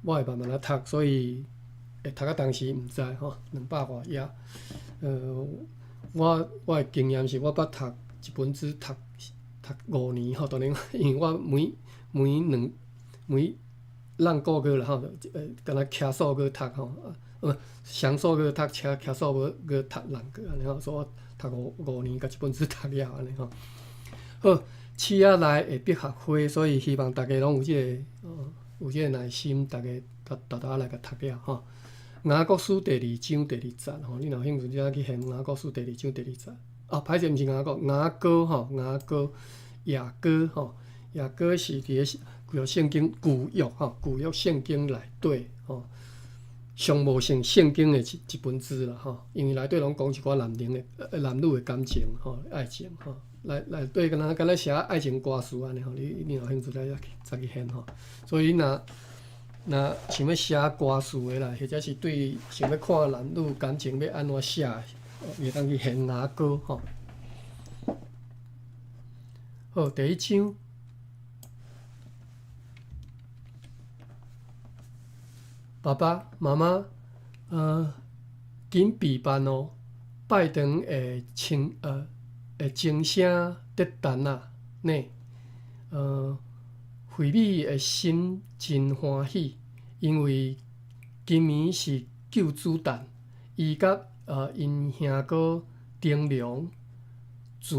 会慢慢来读，所以会读到当时毋知吼，200外页。我的经验是我捌读一本书读5年吼，当然因为我每咱个月啦吼，敢若骑数个读吼，上数个读，骑数个读2个安尼吼，所以我读5年，甲一本书读了安尼吼。好，市仔内的笔学会，所以希望大家拢有有即个耐心，大家逐来甲读了吼。雅各书第2章第2节吼，你若有兴趣，你去现雅各书第2章第2节。歹势，毋是雅歌吼，雅歌吼，雅歌是伫个旧约圣经旧约圣经内底吼，上无像圣经的一本书啦吼，因为内底拢讲一寡男女的感情吼，爱情吼，内底敢若写爱情歌词安尼吼，你若有兴趣再去现吼，所以若想要写歌词的啦，或者是对想要看男女感情要安怎写的，会当去现雅歌吼。好，第1章，爸爸妈妈，紧备办哦，拜堂会钟声得等啊呢。惠美的心真欢喜，因为今暝是救主诞，伊甲因兄哥丁良自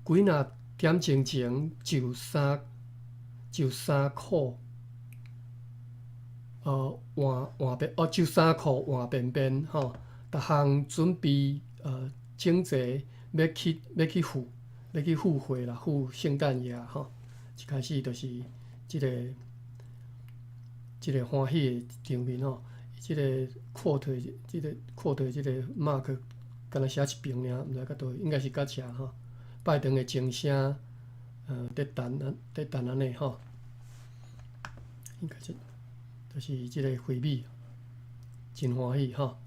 几若点钟前就衫裤就衫裤换便吼，逐项准备整齐，要去赴会啦，赴圣诞夜吼。一开始就是即个欢喜的场面吼，即个quote即个 mark 敢若写一边尔，毋知甲倒，应该是甲遮吼。拜堂的钟声，得等安尼吼，应该就是即个惠美真欢喜吼，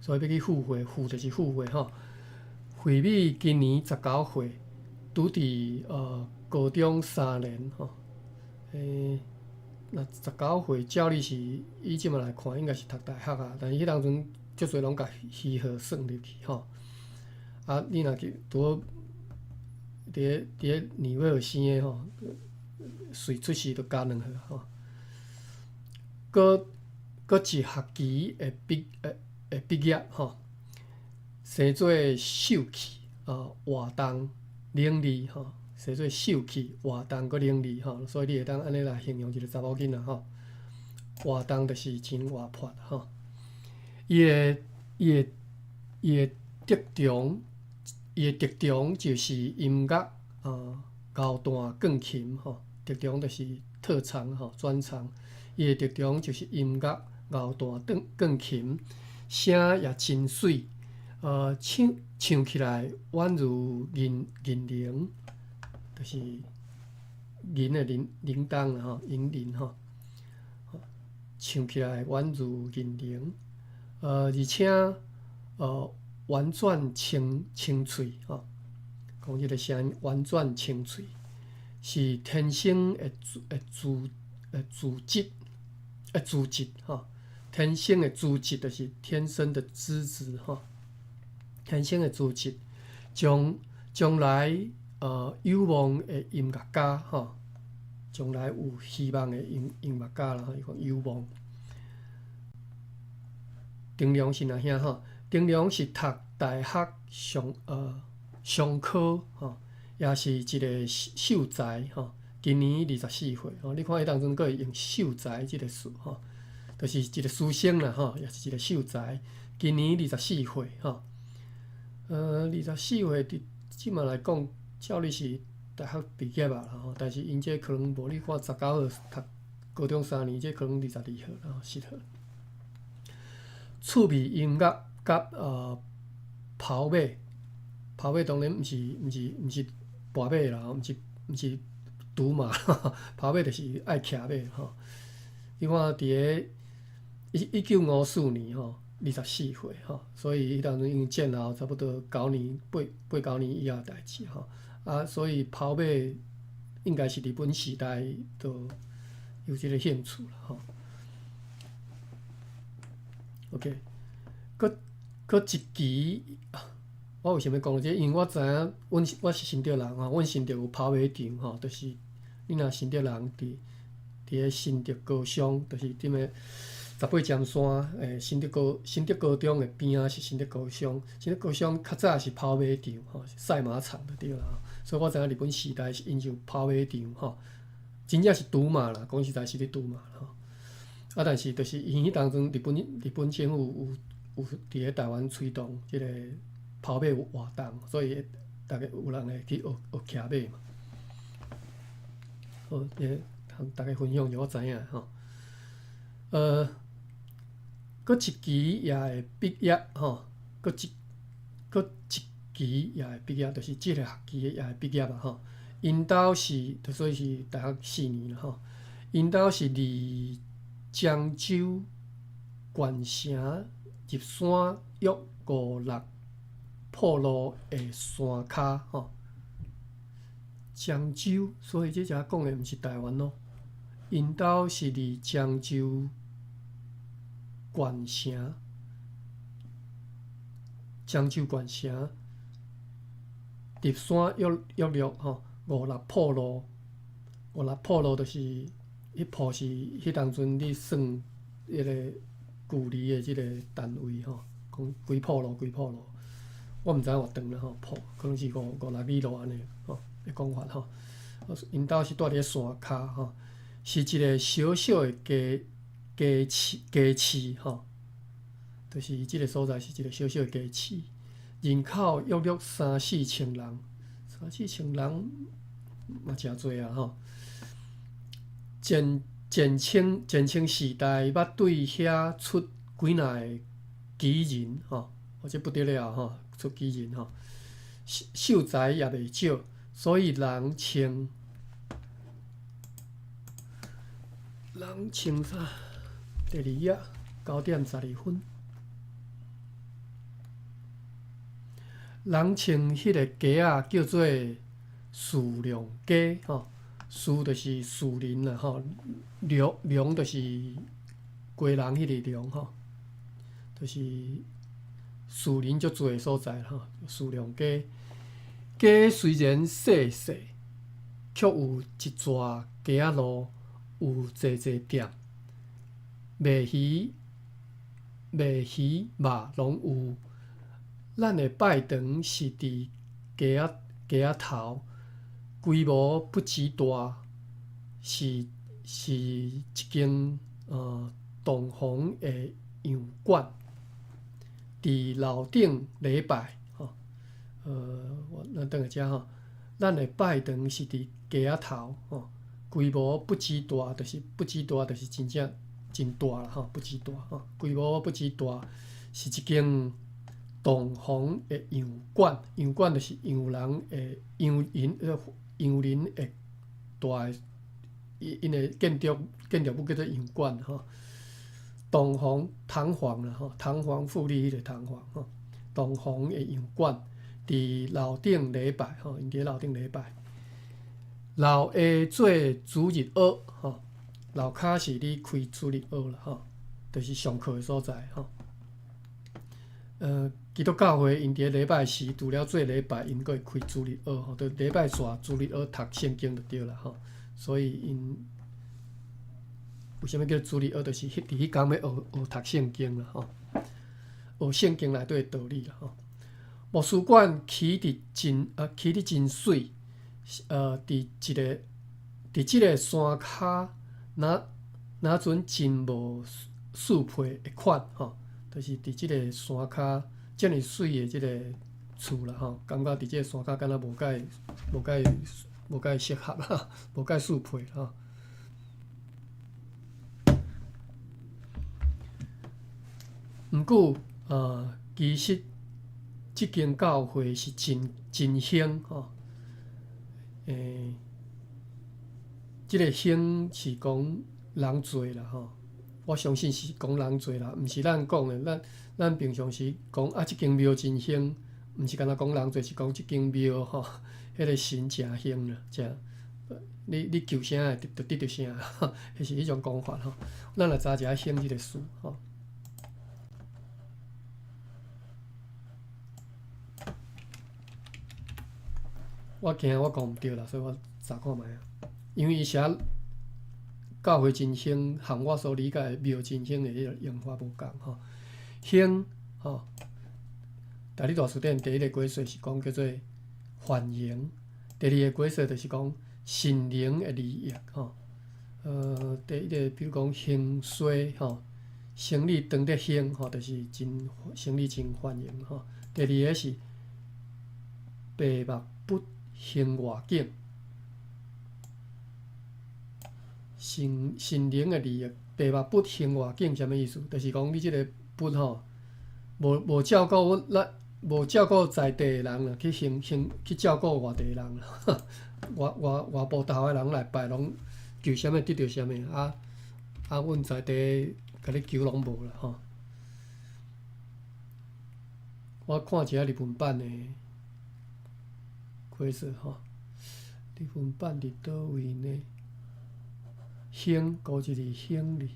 所以要去赴会，就是赴会吼。惠美今年19岁，拄伫高中3年吼。若19岁，照理是以即马来看，应该是读大学啊，但是迄当阵足侪拢甲虚号算入去吼。你若去拄伫个年尾生的吼，随出世就加2号吼。搁一学期会毕业吼。生做秀气活动伶俐吼，生做秀气活动搁伶俐吼，所以你会当安尼来形容一个查某囡仔吼。活动就是真活泼吼。伊的特长就是音乐高弹钢琴吼，特长就是特长吼专长。伊的特长就是音乐高弹钢琴，声也真水。唱起来宛如银铃，就是银的铃铛啦吼，银铃吼，唱起来宛如银铃，而且婉转清脆吼，讲即个声音婉转清脆，是天生的资质吼，天生的资质就是天生的资质吼。天生的资质，将来有望的音乐家吼，将来有希望的音乐家啦，伊讲有望。丁良是哪兄吼？丁良是读大学商科吼，也是一个秀才吼。今年24岁吼，你看伊当阵佫会用秀才即个词吼，就是一个书生啦吼，也是一个秀才。今年24岁吼。24岁即马来讲，照理是大学毕业啊，吼，但是因这可能无你看19号读高中3年，这可能22号，然后4号。趣味音乐甲跑马，跑马当然毋是跋马啦，毋是赌马，跑马就是爱骑马吼。你看伫个1954年吼，24岁吼，所以迄当阵因战后差不多9年8-9年以后代志吼。所以跑马应该是日本时代就有即个兴趣啦吼。OK， 搁一期，我为啥物讲这个？因为我知影，我是新竹人吼，阮新竹有跑马场吼，就是你若新竹人伫个新竹高商，就是踮个18尖山新竹高中的边仔是新竹高商。新竹高商较早是跑马场吼，赛马场就对啦。所以我知影日本时代是因有跑马场吼，真正是赌马啦，讲实在是咧赌马吼。但是就是因迄当阵日本政府有伫咧台湾推动即个跑马活动，所以大家有人会去学骑马嘛。好，通大家分享就我知影吼。搁一期也会毕业吼，搁一期也会毕业，就是即个学期也会毕业啊吼。因兜是，所以是大学4年啦吼。因兜是离漳州县城入山约56铺路的山骹吼。漳州，所以这只讲的毋是台湾咯。因兜是离漳州县城，漳州县城入山约略吼56铺路，56铺路就是迄铺是迄当阵你算迄个距离的即个单位吼，讲几铺路，我毋知影偌长啦吼，铺可能是5-6里路安尼吼的讲法吼。因兜是住伫山骹吼，是一个小小的家市吼，就是即个所在是一个小小的家市，人口约略3-4千人，3-4千人嘛诚侪啊吼。简清时代捌对遐出几若个奇人吼，或者不得了吼，出奇人吼，秀才也袂少，所以人称啥？第2页9点12分，人称迄个街仔叫做树梁街吼。树就是树林啦吼，梁就是归人迄个梁吼，就是树林足侪所在吼。树梁街，街虽然细细，却有一逝街仔路，有济店，卖鱼肉拢有。咱的拜堂是伫街仔头。规模不极大，是一间东方的洋馆，伫楼顶礼拜吼。咱等下遮吼，咱的拜堂是伫街仔头吼，规模不极大，就是真正真大啦吼，不极大吼，规模不极大，是一间东方的洋馆，洋馆就是洋人的洋人的大的，因的建筑物叫做洋馆吼。东方堂皇啦吼，堂皇富丽迄个堂皇吼，东方的洋馆伫楼顶礼拜吼，因伫楼顶礼拜。楼下做主日学吼，楼骹是你开主日学啦吼，就是上课的所在吼。基督教会因伫礼拜四除了做礼拜，因阁会开主日学吼，就礼拜煞主日学读圣经就对啦吼。所以因为什么叫主日学？就是伫迄天要学读圣经啦吼，学圣经内底的道理啦吼。牧师馆起得真水，伫即个山骹，若阵真无速配的款吼，就是伫即个山骹。遮尔水的即个厝啦吼，感觉伫即个山脚敢若无甲伊适合啦，无甲伊适配吼。毋过其实即间教会是真兴吼，即个兴是讲人侪啦吼。我相信是讲人侪啦，毋是咱讲的。咱平常时讲啊，即间庙真兴，毋是干那讲人侪，是讲即间庙吼，迄个神诚兴啦，诚。你求啥会得到啥，迄是迄种讲法吼。咱来查一下兴即个事吼。我惊我讲毋对啦，所以我查看觅啊。因为伊写教会真兴，和我所理解的庙真兴的迄个用法无共吼。兴吼，大理大词典第一个解说是讲叫做繁荣，第二个解说就是讲神灵的利益吼。第一个比如讲兴衰吼，生理长得兴吼，就是生理真繁荣吼。第二个是白目不兴外境，神灵的利益，白目不兴外境，啥物意思？就是讲你即个不吼，无照顾在地的人啦，去照顾外地的人啦，外部头的人来拜，拢求啥物得到啥物阮在地甲你求拢无啦吼。我看一下日文版的解说吼，日文版伫倒位呢？兴，高一字兴字，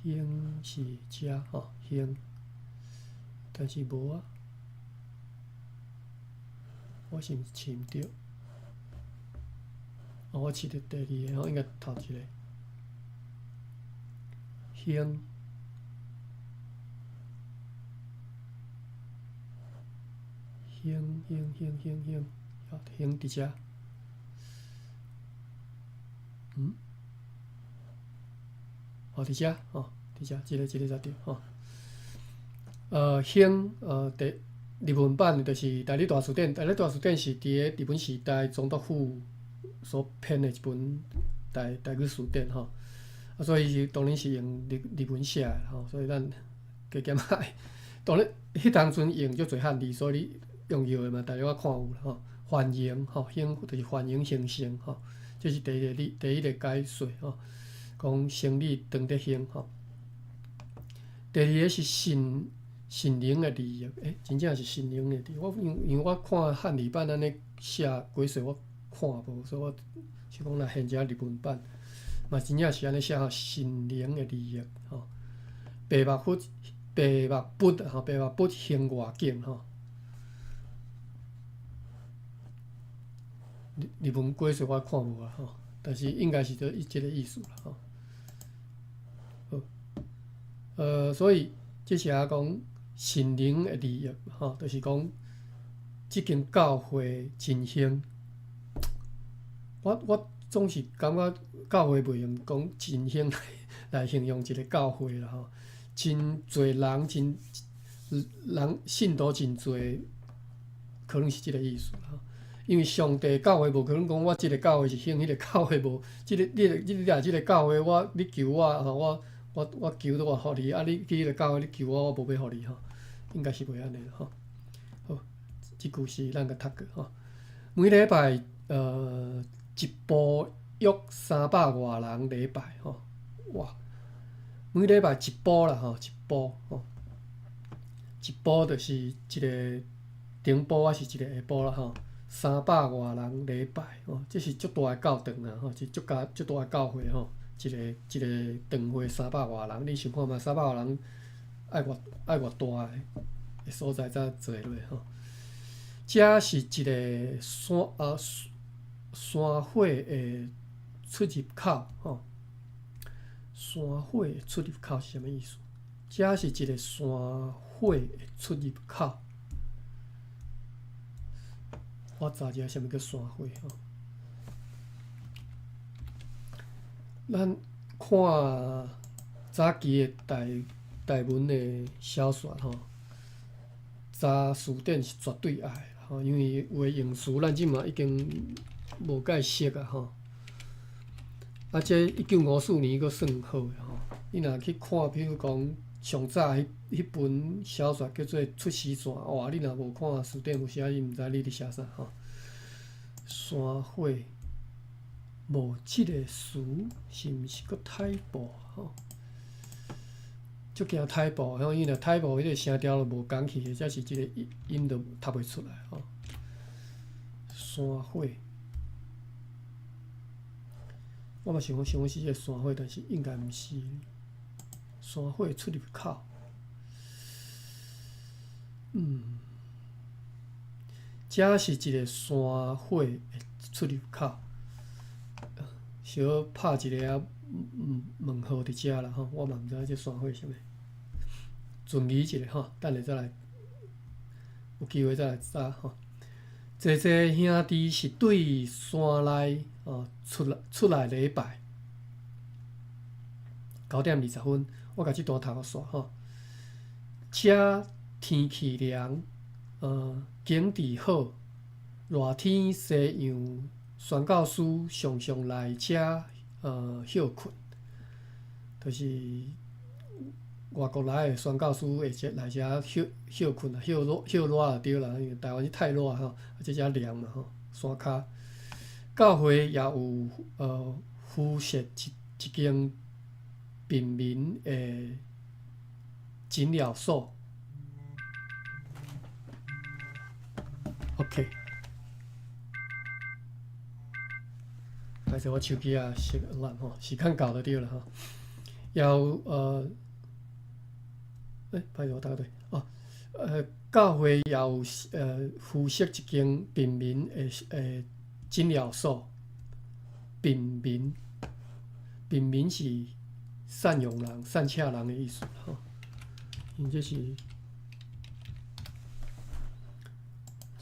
兴是遮吼，兴，但是无啊，我是毋是试毋着？我试着第二个吼，应该头一个，兴。兴，兴伫遮。伫遮吼，伫遮，即个才对吼。兴日文版的就是大理大词典，大理大词典是伫个日本时代总督府所编的一本台语词典吼。所以当然是用日文写的吼，所以咱加减爱。当然，迄当阵用足侪汉字，所以你用药的嘛，大家我看有啦吼。繁荣吼，兴就是繁荣兴盛吼，这是第一个解说吼，讲生理长得兴吼。第二个是神灵的利益，真正是神灵的利益。因为我看汉语版安尼写解说，我看无，所以我是讲来现遮日文版，嘛真正是安尼写吼，神灵的利益吼。白目不吼，白目不兴外境吼。日文解说我看无啊吼，但是应该是即个意思啦吼。所以即是讲神灵的利益吼，就是讲即间教会真兴。我总是感觉教会袂用讲真兴来形容一个教会啦吼，真侪人信徒真侪，可能是即个意思啦吼。因为上帝教会无可能讲我即个教会是兴，迄个教会无。你来即个教会，你求我吼，我求我互你，啊你去迄个教会你求我无要互你吼，应该是袂安尼吼。好，即句诗咱甲读过吼。每礼拜一部约300外人礼拜吼，哇！每礼拜一部啦吼，一部吼，一部就是一个顶部啊，是一个下部啦吼。300外人礼拜吼，这是足大诶教堂啦吼，是足大诶教会吼。一个堂会300外人，你想看嘛？300外人爱偌大诶所在才坐落吼。遮是一个山火诶出入口吼。山火诶出入口是啥物意思？遮是一个山火诶出入口。我查一下啥物叫山火吼。咱看早期诶台文的小说吼，查词典是绝对爱的吼，因为有诶用词咱即马已经无解熟啊吼。啊，这1954年佫算好诶吼。你若去看，比如讲上早迄本小说叫做《出师传》，哇！你若无看词典有写，伊毋知你伫写啥吼。山火无即个词，是毋是佫太薄吼？足惊太薄，吼，因为若太薄，迄个声调就无讲起，或者是即个音就读袂出来吼。山火，我嘛想讲是即个山火，但是应该毋是。山火出入口，这是一个山火的出入口。小拍一个问号伫遮啦吼，我嘛毋知这山火是啥物。存疑一下吼，等下再来，有机会再来查吼。坐坐兄弟是对山内出来礼拜9:20，我甲即段读煞吼。遮天气凉，景致好，热天西洋宣教师常常来遮休困，就是外国来的宣教师会来遮休困啊，休热就对啦，因为台湾是太热吼，即遮凉嘛吼，山骹。教会也有附设一间平民的诊疗所。OK， 歹势我手机啊熄烂吼，时间到就对了吼。也有歹势我答对哦。教会也有附设一间平民的诊疗所。平民是善良人、善洽人的意思吼。因这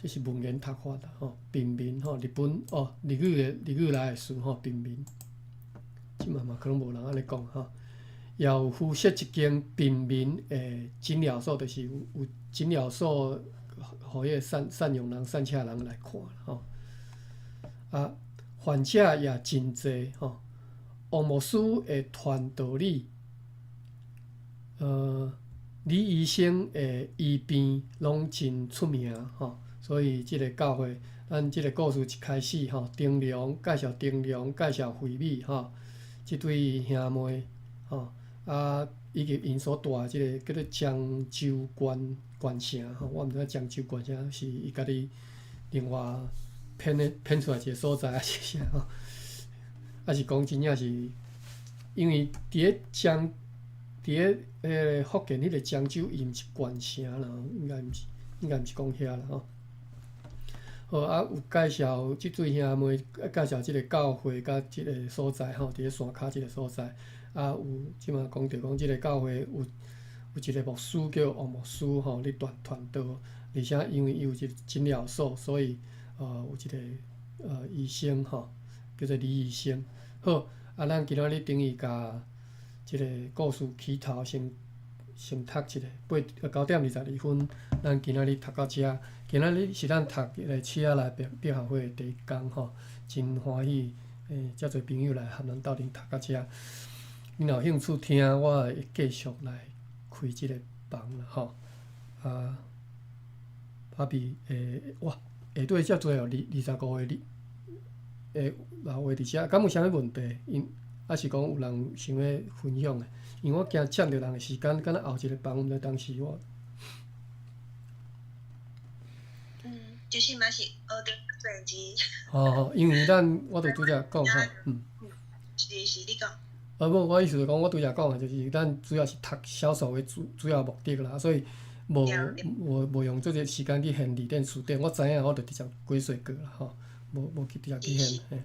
是文言读法啦吼。平民吼，日语来的词吼，平民。即嘛可能无人安尼讲吼。也有附设一间平民的诊疗所，就是有诊疗所，互迄个善良人、善洽人来看吼。啊，患者也真侪吼。王牧师的传道理，李医生的医病拢真出名吼。所以即个教会，咱即个故事一开始吼，丁良介绍丁良，介绍惠美吼，即对兄妹吼。啊，以及因所住的即个叫做漳州县城吼，我毋知影漳州县城是伊家己另外编出来一个所在，还是啥吼？还是讲真正是因为伫咧福建迄个漳州，伊毋是县城啦，应该毋是讲遐啦吼。好啊，有介绍即对兄妹，介绍即个教会甲即个所在吼，伫咧山骹即个所在。啊，有即马讲着讲，即个教会有一个牧师叫王牧师吼，咧传道，而且因为伊有一个诊疗所，所以有一个医生吼，叫做李医生。好，啊，咱今仔日等于甲即个故事起头先读一个9:22，咱今仔日读到遮。今仔日是咱读个车仔内必学会的第一工吼，真欢喜，遮侪朋友来和咱斗阵读到遮。你若有兴趣听，我会继续来开即个房啦吼。啊，爸比哇，下底遮侪哦，25个留话伫遮，敢有啥物问题？还是讲有人想要分享的？因为我惊占着人的时间，敢若后一个房，毋知当时我。就是嘛是学着做字。哦，因为我拄则讲吼，是你讲。无，我意思是讲，我拄则讲的，就是咱主要是读小说的主要目的啦，所以无用这个时间去现字典词典。我知影，我就直接鬼说过啦吼，无去直接去现。嘿，啊，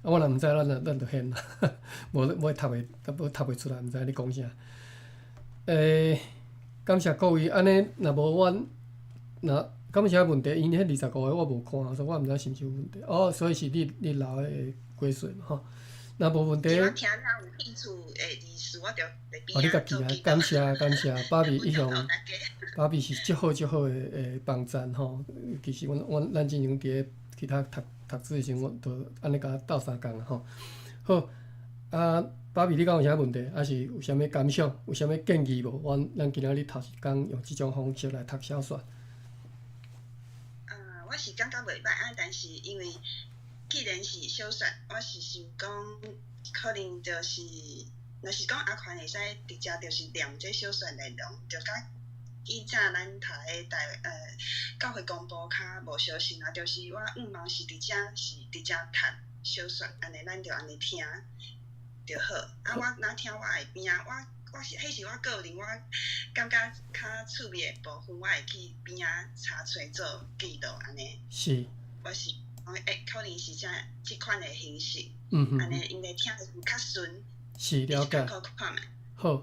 我若毋知，咱就现啦，无读袂出来，毋知你讲啥。感谢各位，安尼若无若敢有啥问题？因迄25个我无看，所以我毋知是毋是有问题。哦，所以是你留的鬼说嘛吼。若无问题。我听了有兴趣的意思，我就在边你家己啊，感谢感谢，爸比一向，大家。爸比是足好的帮赞吼。其实咱之前伫咧其他读书的时阵，都安尼甲斗相共啦吼。好，爸比你敢有啥问题？还是有啥物感想？有啥物建议无？咱今仔日头一工用即种方式来读小说。我是感觉袂歹啊，但是因为既然是小说，我是想讲，可能就是，若是讲阿宽会使直接就是念这小说内容，就甲以前咱读的教会公布较无相像啊，就是我望是直接读小说，安尼咱就安尼听就好。啊，我若听我会边啊，我是迄是我个人，我感觉较趣味的部分，我会去边啊查找做记录安尼。是。我是可能是即款的形式，安尼因为听会较顺。是了解。看觅。好，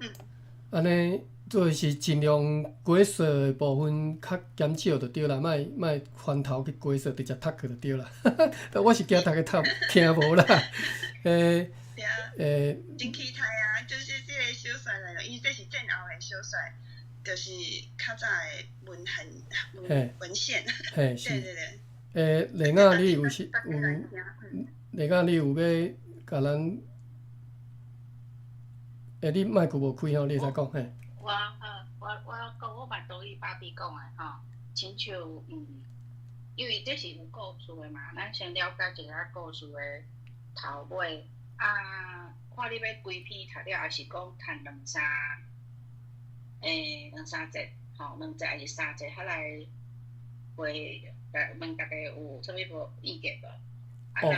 安尼就是尽量过数的部分较减少就对啦，莫翻头去过数，直接读去就对啦。我是惊大家听无啦。真期待啊！就是即个小说内容，因为这是战后的小说，就是较早的文献。嘿，是。对对对。另外你有另外你有要甲咱，你麦克无开吼，你会使讲嘿。我讲我嘛同意爸比讲的吼，亲像因为这是有故事的嘛，咱先了解一下故事的头尾啊。看你要规篇读了，还是讲谈两三节，吼，2节还是3节，遐来会问大家有啥物无意见无？若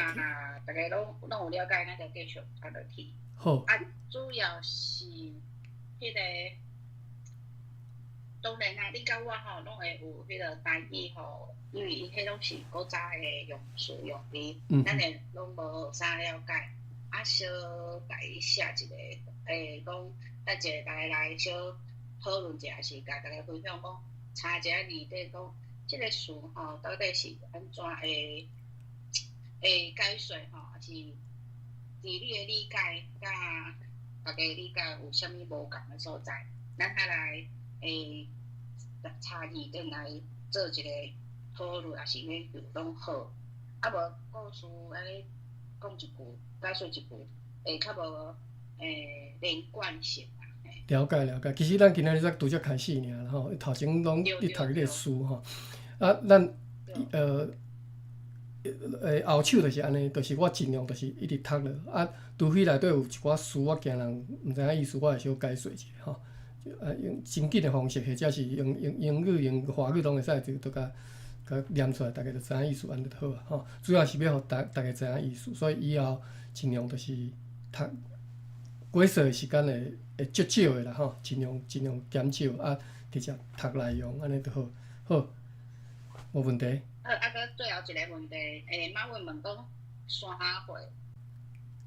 大家拢有了解，咱就继续读落去。好。主要是迄个，当然啊，你甲我吼拢会有迄个台语吼，因为伊迄拢是古早的用词用语，咱会拢无啥了解。小甲伊写一个，讲咱一个来小讨论一下，是甲大家分享讲，查一下字底讲，即个词吼到底是安怎会解说吼，还是伫你的理解甲大家理解有啥物无共的所在，咱遐来查字顶来做一个讨论，还是研究拢好。啊无故事安尼讲一句。解说一句，会较无连贯性啊。了解，其实咱今仔日才拄则开始尔吼，头前拢咧读迄个书吼。咱后手就是安尼，就是我尽量就是一直读落。除非内底有一寡词我惊人毋知影意思，我会小解说一下吼。用真紧的方式，或者是用英语、用华语拢会使，就甲念出来，大家就知影意思，安尼就好啊吼。主要是要互大家知影意思，所以以后尽量就是读过数的时间会足少的啦吼，尽量减少直接读内容，安尼就好。好，无问题。搁最后一个问题，马文问讲山会。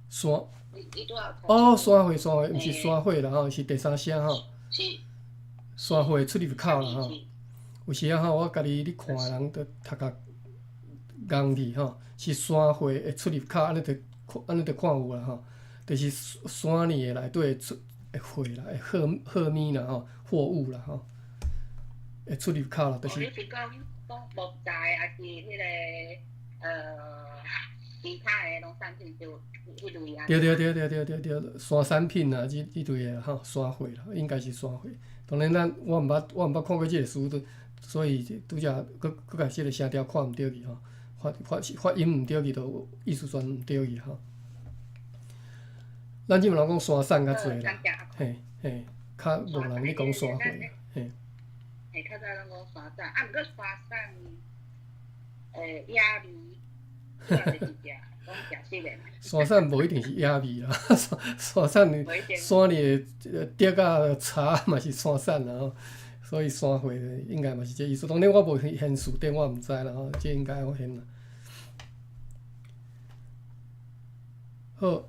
山。你拄有。山会，毋是山会啦吼，是第三声吼。是。山会出入口啦吼。有时啊吼，我家己咧看人都读甲戆字吼，是山会的出入口，安尼就看有啦吼。就是山里的内底会货啦，会货物啦吼，货物啦吼，会出入口啦，就是。你是讲木材，还是迄个其他的农产品就迄类啊？对，山产品啊，即类的吼，山货啦，应该是山货。当然我毋捌看过即个书，所以拄则佫甲即个声调看毋对去吼，发音毋对去，就意思全毋对去吼。咱即满人讲山产较侪啦，嘿，较无人咧讲山货，嘿。较早咱讲山产，毋过山产，野味，主要就是食讲食食的。山产无一定是野味啦，山产山里的竹啊、茶嘛是山产啦吼，所以山货应该嘛是这意思。当然我无现书顶，我毋知啦吼，这应该要现啦。好，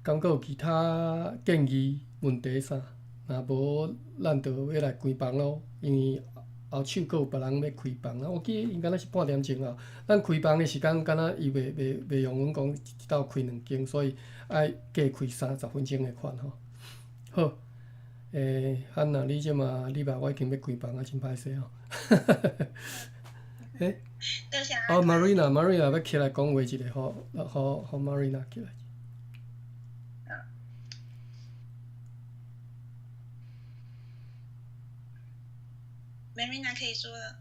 敢阁有其他建议问题啥？若无，咱就要来关房咯，因为后手佫有别人要开房啊。我记应该若是半点钟后，咱开房的时间，敢若伊袂用阮讲一斗开2间，所以爱加开30分钟的款吼。好，汉娜，你即马你吧，我已经要开房啊，真歹势吼。Marina 要起来讲话一下，互 Marina 起来。Marina 可以说了。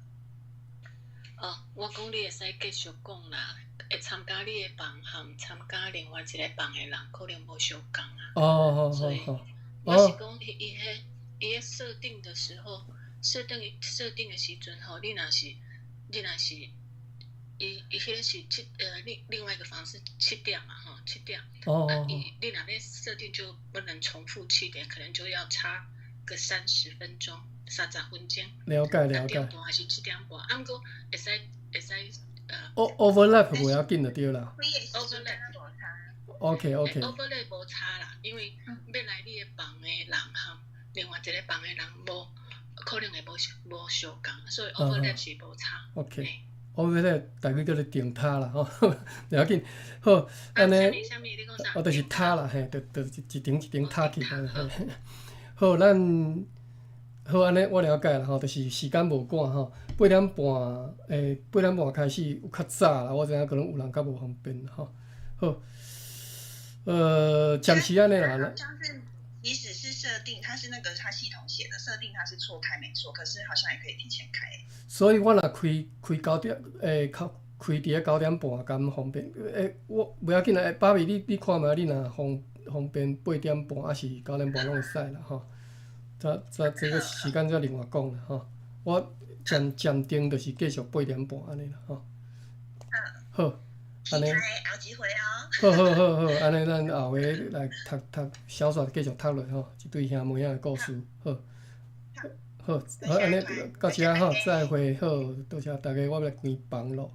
我讲你会使继续讲啦，会参加你的房和参加另外一个房的人可能无相共啊。好。所以我是讲伊迄设定的时候，设定的时阵吼，你若是伊迄个是另外一个房是7点嘛吼，7点。你若要设定就不能重复7点，可能就要差个30分钟。30分钟。了解。6点半还是7点半？毋过会使overlap 袂要紧就对啦。overlap 无差。overlap 无差啦，因为要来你的房的人和另外一个房的人可能会无相共，所以 overlap 是无差。overlap 大概叫做定塔啦吼，袂要紧。好，安尼。你讲啥？就是塔啦，嘿，就一顶塔起来。好，咱。好，安尼我了解啦吼，就是时间无赶吼，8点半开始有较早啦，我知影可能有人较无方便吼。好，暂时安尼啦。好像是，即使是设定，它是那个它系统写的设定，它是错开没错，可是好像也可以提前开。所以我若开9点，开伫咧9点半敢方便？我袂要紧啦，爸比你看觅，你若方便8点半还是9点半拢会使啦吼。这个时间再另外讲啦吼，我暂定就是继续8点半安尼啦吼。好，安尼。期待后一回哦。好，安尼咱后回来读小说继续读落吼，一对兄妹仔的故事。好，安尼到这吼，再会好，多谢大家，我要来关房咯。